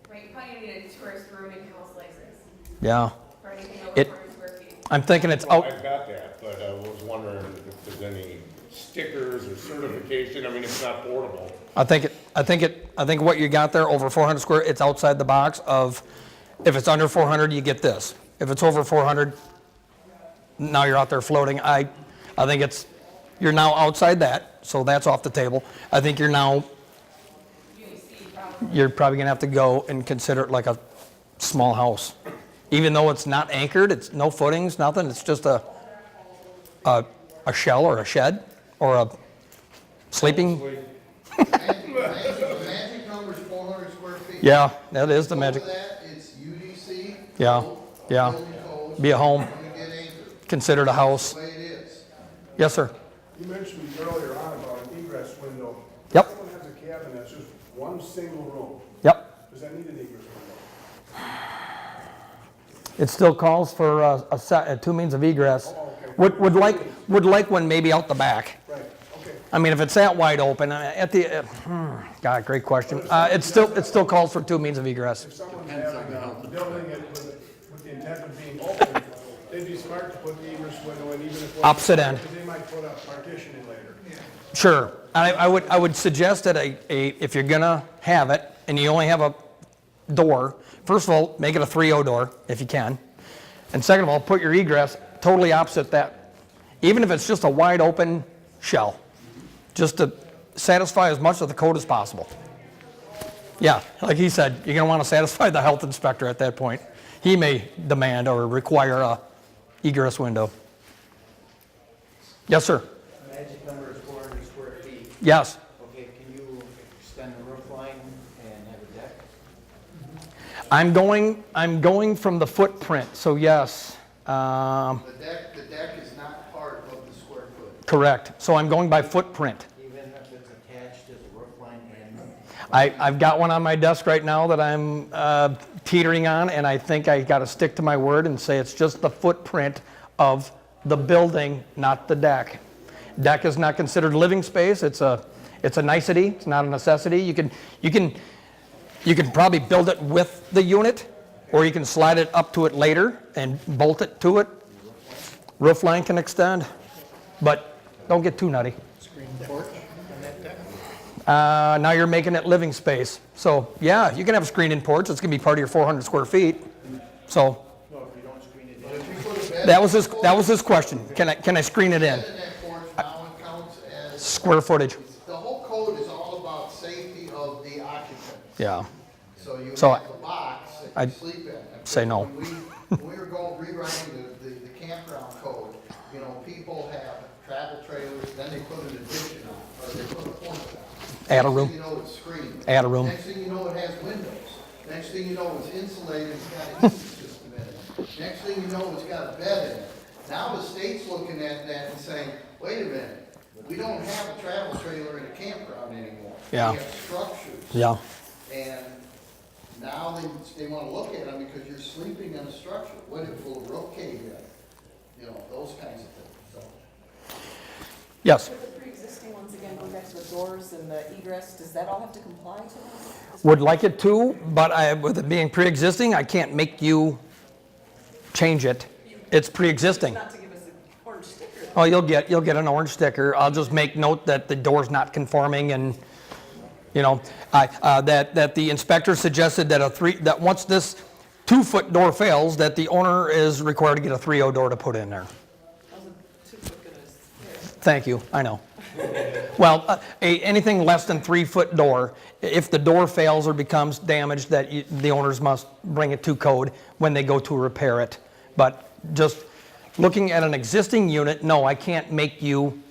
Right, you probably need a tourist room and house license yeah. for anything over It- 400 square feet. I'm thinking it's Well, out, I've got that, but I was wondering if there's any stickers or certification, I mean, it's not portable. I think what you got there, over 400 square, it's outside the box of, if it's under 400, you get this. If it's over 400, now you're out there floating. I think you're now outside that, so that's off the table. I think you're probably gonna have to go and consider it like a small house. Even though it's not anchored, it's no footings, nothing, it's just a shell or a shed or a sleeping. The magic number is 400 square feet. Yeah, that is the magic. Over that, it's UDC. Yeah, yeah. building codes, Be a home, gonna get anchored. considered a house. The way it is. Yes, sir. You mentioned earlier on about an egress window. Yep. If someone has a cabin that's just one single room, Yep. does that need an egress window? It still calls for two means of egress. Oh, okay. Would like one maybe out the back. Right, okay. I mean, if it's that wide open, God, great question. It still calls for two means of egress. If someone's building it with the intent of being open, they'd be smart to put the egress window in even if. Opposite end. Because they might put a partition in later. Sure. I would suggest that if you're gonna have it and you only have a door, first of all, make it a 3-0 door if you can. And second of all, put your egress totally opposite that. Even if it's just a wide open shell, just to satisfy as much of the code as possible. Yeah, like he said, you're gonna wanna satisfy the health inspector at that point. He may demand or require a egress window. Yes, sir. Magic number is 400 square feet. Yes. Okay, can you extend the roof line and have a deck? I'm going from the footprint, so yes. The deck is not part of the square foot. Correct. So I'm going by footprint. Even if it's attached as a roof line and. I've got one on my desk right now that I'm teetering on, and I think I got to stick to my word and say it's just the footprint of the building, not the deck. Deck is not considered living space. It's a nicety. It's not a necessity. You can probably build it with the unit, or you can slide it up to it later and bolt it to it. Roof line can extend, but don't get too nutty. Now you're making it living space. So yeah, you can have a screen-in porch. It's gonna be part of your 400 square feet. So that was his question. Can I screen it in? And that porch now it counts as, Square footage. the whole code is all about safety of the occupants. Yeah. So you So have the box that I'd you sleep in. say no. When we were rewriting the campground code, people have travel trailers, then they put an addition on, or they put a porch on. Add a room. Next thing you know, it's screened. Add a room. Next thing you know, it has windows. Next thing you know, it's insulated, it's got a heating system in it. Next thing you know, it's got a bed in it. Now the state's looking at that and saying, wait a minute, we don't have a travel trailer in a campground anymore. Yeah. We have structures. Yeah. And now they wanna look at them because you're sleeping in a structure. What if a roof cave in? You know, those kinds of things, so. Yes, With the pre-existing ones, again, going back to the doors and the egress, does that all have to comply to this? would like it to, but with it being pre-existing, I can't make you change it. It's pre-existing. Not to give us an orange sticker. Oh, you'll get an orange sticker. I'll just make note that the door's not conforming and, you know, that the inspector suggested that once this 2-foot door fails, that the owner is required to get a 3.0 door to put in there. How's a 2-foot gonna fit? Thank you, I know. Well, anything less than 3-foot door, if the door fails or becomes damaged, that the owners must bring it to code when they go to repair it. But just looking at an existing unit, no, I can't make you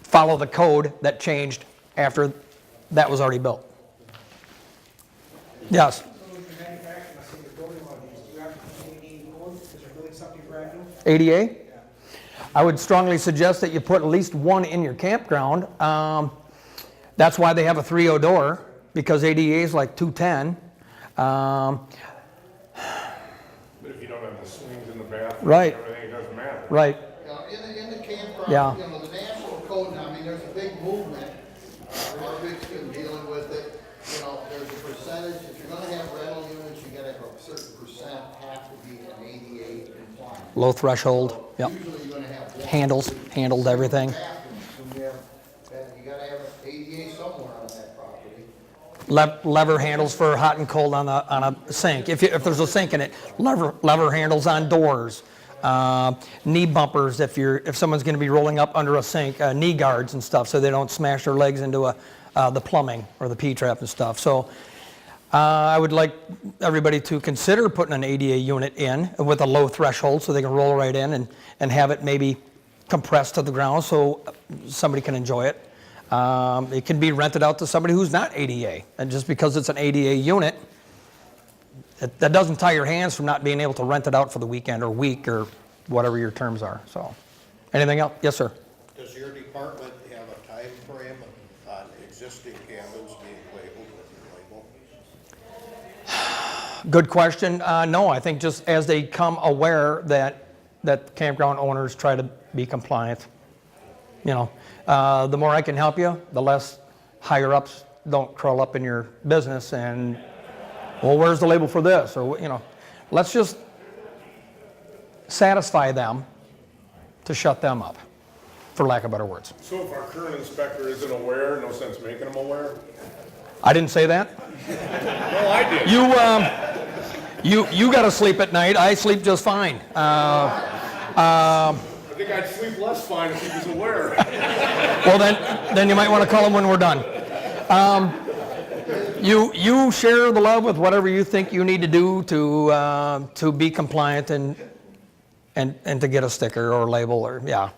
follow the code that changed after that was already built. Yes? So with the manufacturing, I see the building on these, do you have to contain ADA code because you're building something brand new? ADA? I would strongly suggest that you put at least one in your campground. That's why they have a 3.0 door, because ADA is like 210. But if you don't have the swings in the bathroom, Right. everything, it doesn't matter. Right. You know, in the campground, Yeah. you know, the national code, now, I mean, there's a big movement, Harvick's been dealing with it, you know, there's a percentage, if you're gonna have rental units, you gotta have a certain percent have to be an ADA compliant. Low threshold, yep. Usually you're gonna have one. Handled everything. Bathrooms, so you gotta have ADA somewhere on that property. Lever handles for hot and cold on a sink. If there's a sink in it, lever handles on doors. Knee bumpers if someone's going to be rolling up under a sink. Knee guards and stuff so they don't smash their legs into the plumbing or the P-trap and stuff. So I would like everybody to consider putting an ADA unit in with a low threshold so they can roll right in and have it maybe compressed to the ground so somebody can enjoy it. It can be rented out to somebody who's not ADA, and just because it's an ADA unit, that doesn't tie your hands from not being able to rent it out for the weekend or week or whatever your terms are. So, anything else? Yes, sir. Does your department have a time frame on existing cabins being labeled with your label? Good question. No, I think just as they come aware that campground owners try to be compliant. You know, the more I can help you, the less higher ups don't crawl up in your business and, well, where's the label for this? Or, you know, let's just satisfy them to shut them up, for lack of better words. So if our current inspector isn't aware, no sense making him aware? I didn't say that. No, I did. You got to sleep at night. I sleep just fine. I think I'd sleep less fine if he was aware. Well, then you might want to call him when we're done. You share the love with whatever you think you need to do to be compliant and to get a sticker or label or, yeah.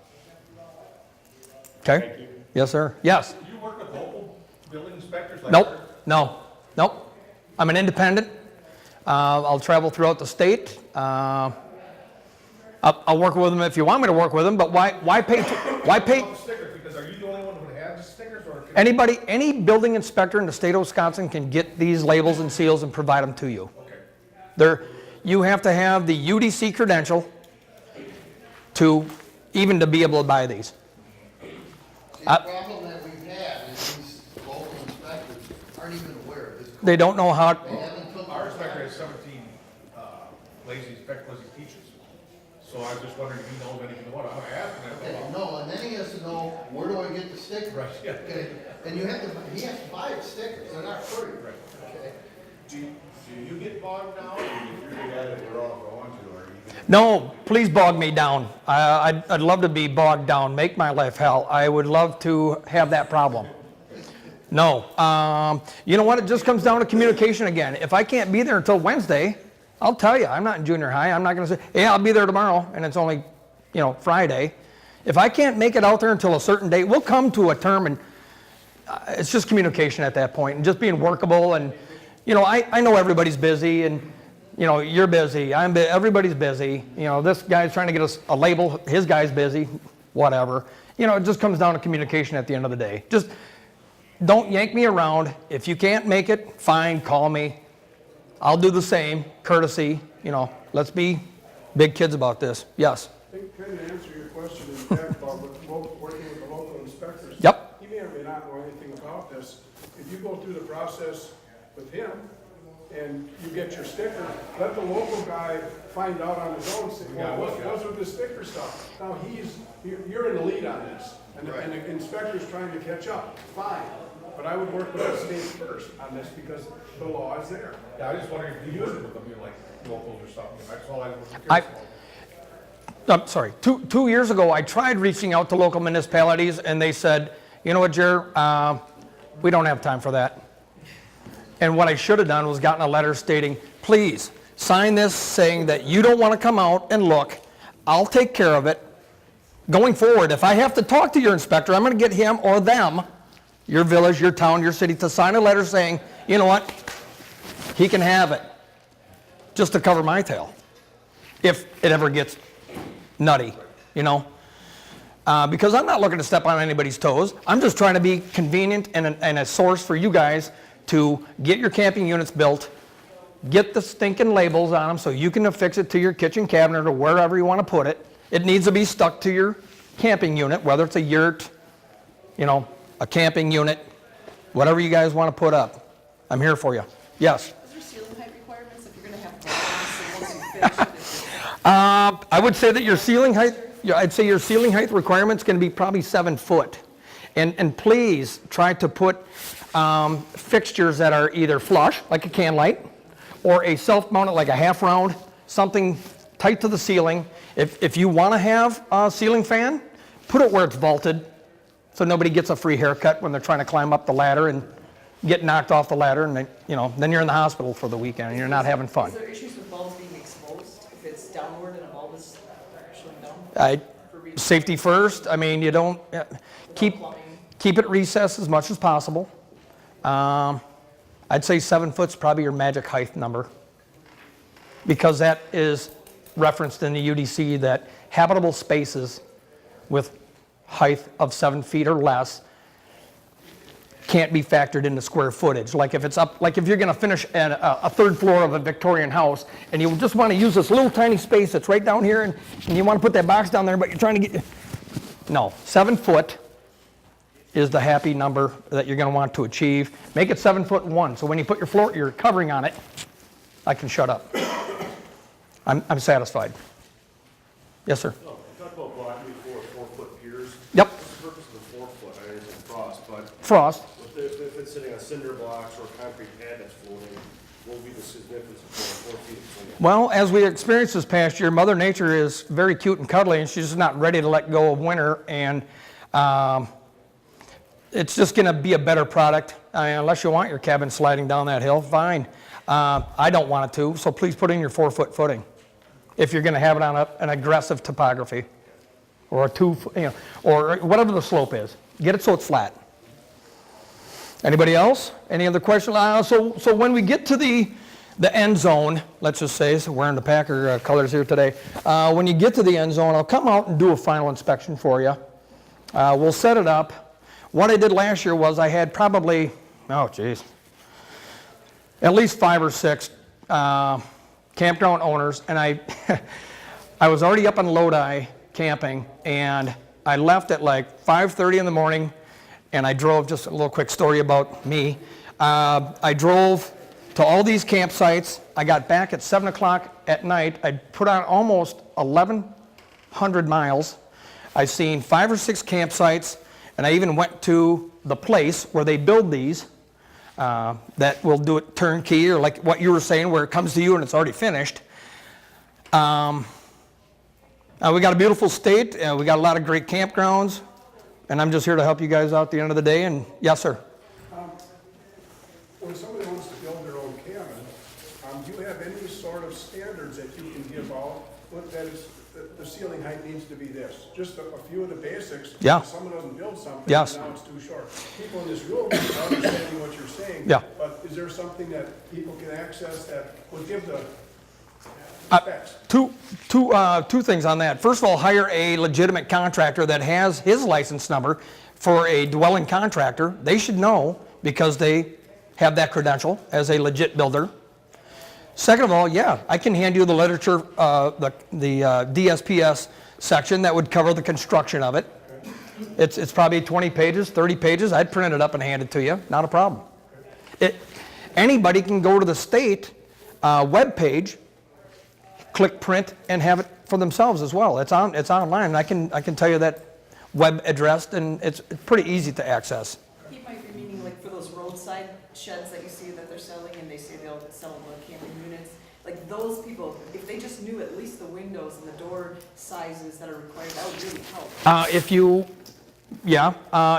Okay? Thank you. Yes, sir. Yes. Do you work with local building inspectors? Like Nope. Nope. I'm an independent. I'll travel throughout the state. I'll work with them if you want me to work with them, but why pay? Stickers, because are you the only one who has the stickers, or? Any building inspector in the state of Wisconsin can get these labels and seals and provide them to you. Okay. You have to have the UDC credential to be able to buy these. See, the problem that we've had is these local inspectors aren't even aware of this. They don't know how. They haven't took. Our inspector has 17 lazy inspectors he teaches. So I was just wondering if he knows anything about it. I'm gonna ask him. I don't know. No, and then he has to know, where do I get the sticker? Right, yeah. Okay, and he has to buy the stickers, they're not free. Right. Okay. Do you get bogged down, or if you're the guy that they're all going to, or are you gonna? No, please bog me down. I'd love to be bogged down, make my life hell. I would love to have that problem. No. You know what? It just comes down to communication again. If I can't be there until Wednesday, I'll tell you, I'm not in junior high. I'm not going to say, yeah, I'll be there tomorrow, and it's only, Friday. If I can't make it out there until a certain date, we'll come to a term, and it's just communication at that point, and just being workable. And, I know everybody's busy, and, you're busy. Everybody's busy. This guy's trying to get us a label. His guy's busy, whatever. It just comes down to communication at the end of the day. Just don't yank me around. If you can't make it, fine, call me. I'll do the same, courtesy, let's be big kids about this. Yes? I think kind of answer your question in fact about working with the local inspectors. Yep. He may or may not know anything about this. If you go through the process with him and you get your sticker, let the local guy find out on his own, say, well, what's with this sticker stuff? Now, you're in the lead on this, and the inspector's trying to catch up, fine. But I would work with the state first on this because the law is there. Yeah, I was just wondering if you use it with them, like locals or something. That's all I was curious I- about. I'm sorry, 2 years ago, I tried reaching out to local municipalities, and they said, you know what, Jer, we don't have time for that. And what I should have done was gotten a letter stating, please, sign this saying that you don't want to come out and look. I'll take care of it. Going forward, if I have to talk to your inspector, I'm going to get him or them, your village, your town, your city, to sign a letter saying, you know what, he can have it, just to cover my tail, if it ever gets nutty, because I'm not looking to step on anybody's toes. I'm just trying to be convenient and a source for you guys to get your camping units built, get the stinking labels on them so you can affix it to your kitchen cabinet or wherever you want to put it. It needs to be stuck to your camping unit, whether it's a yurt, a camping unit, whatever you guys want to put up. I'm here for you. Yes? Is there ceiling height requirements if you're gonna have balance and once you finish it? I would say that your ceiling height, I'd say your ceiling height requirement's going to be probably 7 foot. And please try to put fixtures that are either flush, like a can light, or a self-mounted, like a half round, something tight to the ceiling. If you want to have a ceiling fan, put it where it's vaulted, so nobody gets a free haircut when they're trying to climb up the ladder and get knocked off the ladder, and then you're in the hospital for the weekend and you're not having fun. Is there issues with bulbs being exposed if it's downward and a bulb is actually down? Safety first. I mean, you don't keep it recessed as much as possible. I'd say 7 foot's probably your magic height number, because that is referenced in the UDC that habitable spaces with height of 7 feet or less can't be factored into square footage. Like if it's up, like if you're going to finish a third floor of a Victorian house and you just want to use this little tiny space that's right down here and you want to put that box down there, but you're trying to get, no, 7 foot is the happy number that you're going to want to achieve. Make it 7'1", so when you put your covering on it, I can shut up. I'm satisfied. Yes, sir. Oh, you talked about blocking before 4-foot piers. Yep. What's the purpose of the 4 foot? I understand frost, but Frost. if it's sitting on cinder blocks or a concrete pad that's floating, what would be the significance of 4 feet of cinder? Well, as we experienced this past year, Mother Nature is very cute and cuddly, and she's just not ready to let go of winter, and it's just going to be a better product. Unless you want your cabin sliding down that hill, fine. I don't want it to, so please put in your 4-foot footing if you're going to have it on an aggressive topography or or whatever the slope is. Get it so it's flat. Anybody else? Any other questions? So when we get to the end zone, let's just say, so wearing the Packer colors here today. When you get to the end zone, I'll come out and do a final inspection for you. We'll set it up. What I did last year was I had probably, at least 5 or 6 campground owners, and I was already up on Lodi camping, and I left at like 5:30 in the morning, and I drove, just a little quick story about me. I drove to all these campsites. I got back at 7 o'clock at night. I put on almost 1,100 miles. I've seen 5 or 6 campsites, and I even went to the place where they build these that will do it turnkey, or like what you were saying, where it comes to you and it's already finished. We got a beautiful state, we got a lot of great campgrounds, and I'm just here to help you guys out at the end of the day. And yes, sir. When somebody wants to build their own cabin, do you have any sort of standards that you can give out? That is, the ceiling height needs to be this. Just a few of the basics. Yeah. If someone doesn't build something, Yes. now it's too short. People in this room are understanding what you're saying. Yeah. But is there something that people can access that would give the specs? Two things on that. First of all, hire a legitimate contractor that has his license number for a dwelling contractor. They should know, because they have that credential as a legit builder. Second of all, yeah, I can hand you the literature, the DSPS section that would cover the construction of it. It's probably 20 pages, 30 pages. I'd print it up and hand it to you, not a problem. Anybody can go to the state webpage, click print, and have it for themselves as well. It's online, and I can tell you that web address, and it's pretty easy to access. He might be meaning like for those roadside sheds that you see that they're selling, and they say they'll sell the camping units. Like those people, if they just knew at least the windows and the door sizes that are required, that would really help.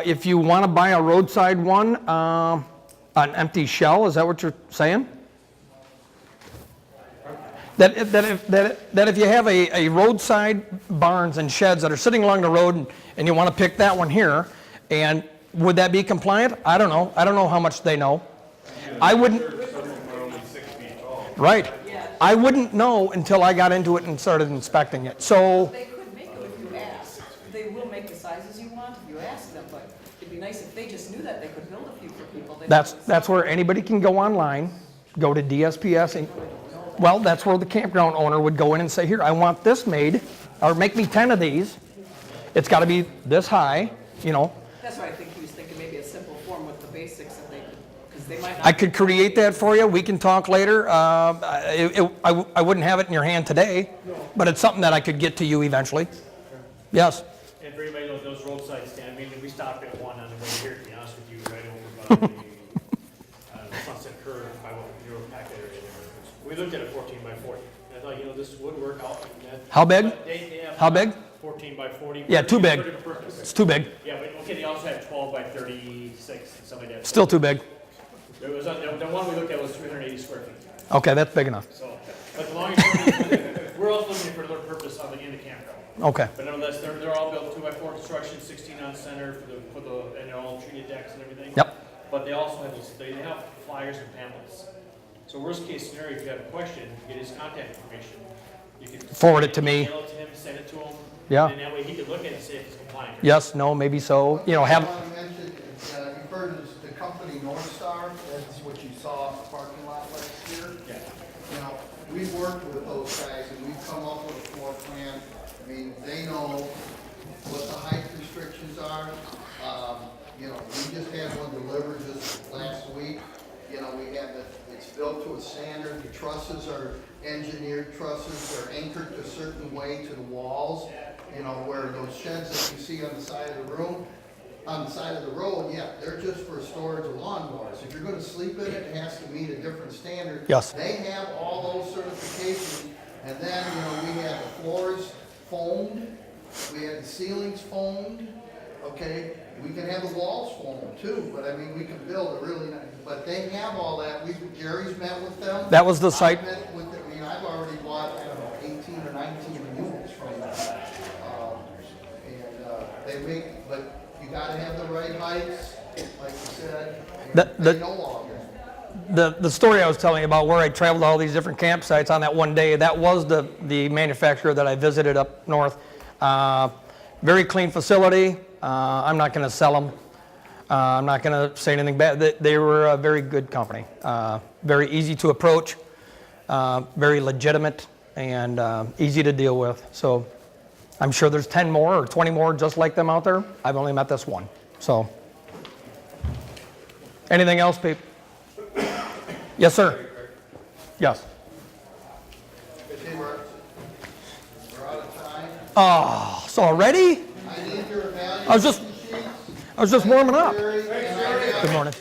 If you want to buy a roadside one, an empty shell, is that what you're saying? That if you have a roadside barns and sheds that are sitting along the road and you want to pick that one here, and would that be compliant? I don't know. I don't know how much they know. I wouldn't. Right. I wouldn't know until I got into it and started inspecting it. So They could make them if you ask. They will make the sizes you want if you ask them, but it'd be nice if they just knew that they could build a few for people. that's where anybody can go online, go to DSPS, and well, that's where the campground owner would go in and say, here, I want this made, or make me 10 of these. It's got to be this high, you know. That's why I think he was thinking maybe a simple form with the basics that they could, because they might not. I could create that for you. We can talk later. I wouldn't have it in your hand today, but it's something that I could get to you eventually. Yes. And for anybody knows those roadside stand, I mean, we stopped at one on the way here, to be honest with you, right over by the Sunset Curve, by the Euro Pack area there. We looked at a 14 by 40. And I thought, you know, this would work out. How big? But they have How big? 14 by 40. Yeah, too big. For different purposes. It's too big. Yeah, but okay, they also had 12 by 36, something like that. Still too big. There was, the one we looked at was 380 square feet. Okay, that's big enough. So, but the long and short is, we're also looking for another purpose on the, in the campground. Okay. But nonetheless, they're all built 2x4 construction, 16 on center and they're all treated decks and everything. Yep. But they also have they have flyers and pamphlets. So worst case scenario, if you have a question, get his contact information. You can Forward it to me. Email it to him, send it to him. Yeah. And that way he can look at it and say if it's compliant. Yes, no, maybe so. You know, have. I want to mention, you've heard of the company North Star, that's what you saw in the parking lot last year. Yeah. You know, we've worked with those guys and we've come up with a floor plan. I mean, they know what the height restrictions are. You know, we just had one delivered just last week. You know, it's built to a standard. The trusses are engineered trusses. They're anchored a certain way to the walls. You know, where those sheds that you see on the side of the room, on the side of the road, yeah, they're just for storage of lawnmowers. If you're gonna sleep in it, it has to meet a different standard. Yes. They have all those certifications, and then, you know, we had the floors foamed, we had the ceilings foamed, okay? We can have the walls foamed too, but I mean, we can build a really nice, but they have all that. Gary's met with them. That was the site. I've met with them. I mean, I've already bought, I don't know, 18 or 19 units from them. They make, but you gotta have the right heights, like you said. They know all that. The story I was telling you about where I traveled to all these different campsites on that one day, that was the manufacturer that I visited up north. Very clean facility. I'm not going to sell them. I'm not going to say anything bad. They were a very good company. Very easy to approach, very legitimate, and easy to deal with. So I'm sure there's 10 more or 20 more just like them out there. I've only met this one. So anything else, Pete? Yes, sir. Yes. Okay, we're out of time. Oh, so already? I need your evaluation I was just warming up. sheets. Good morning.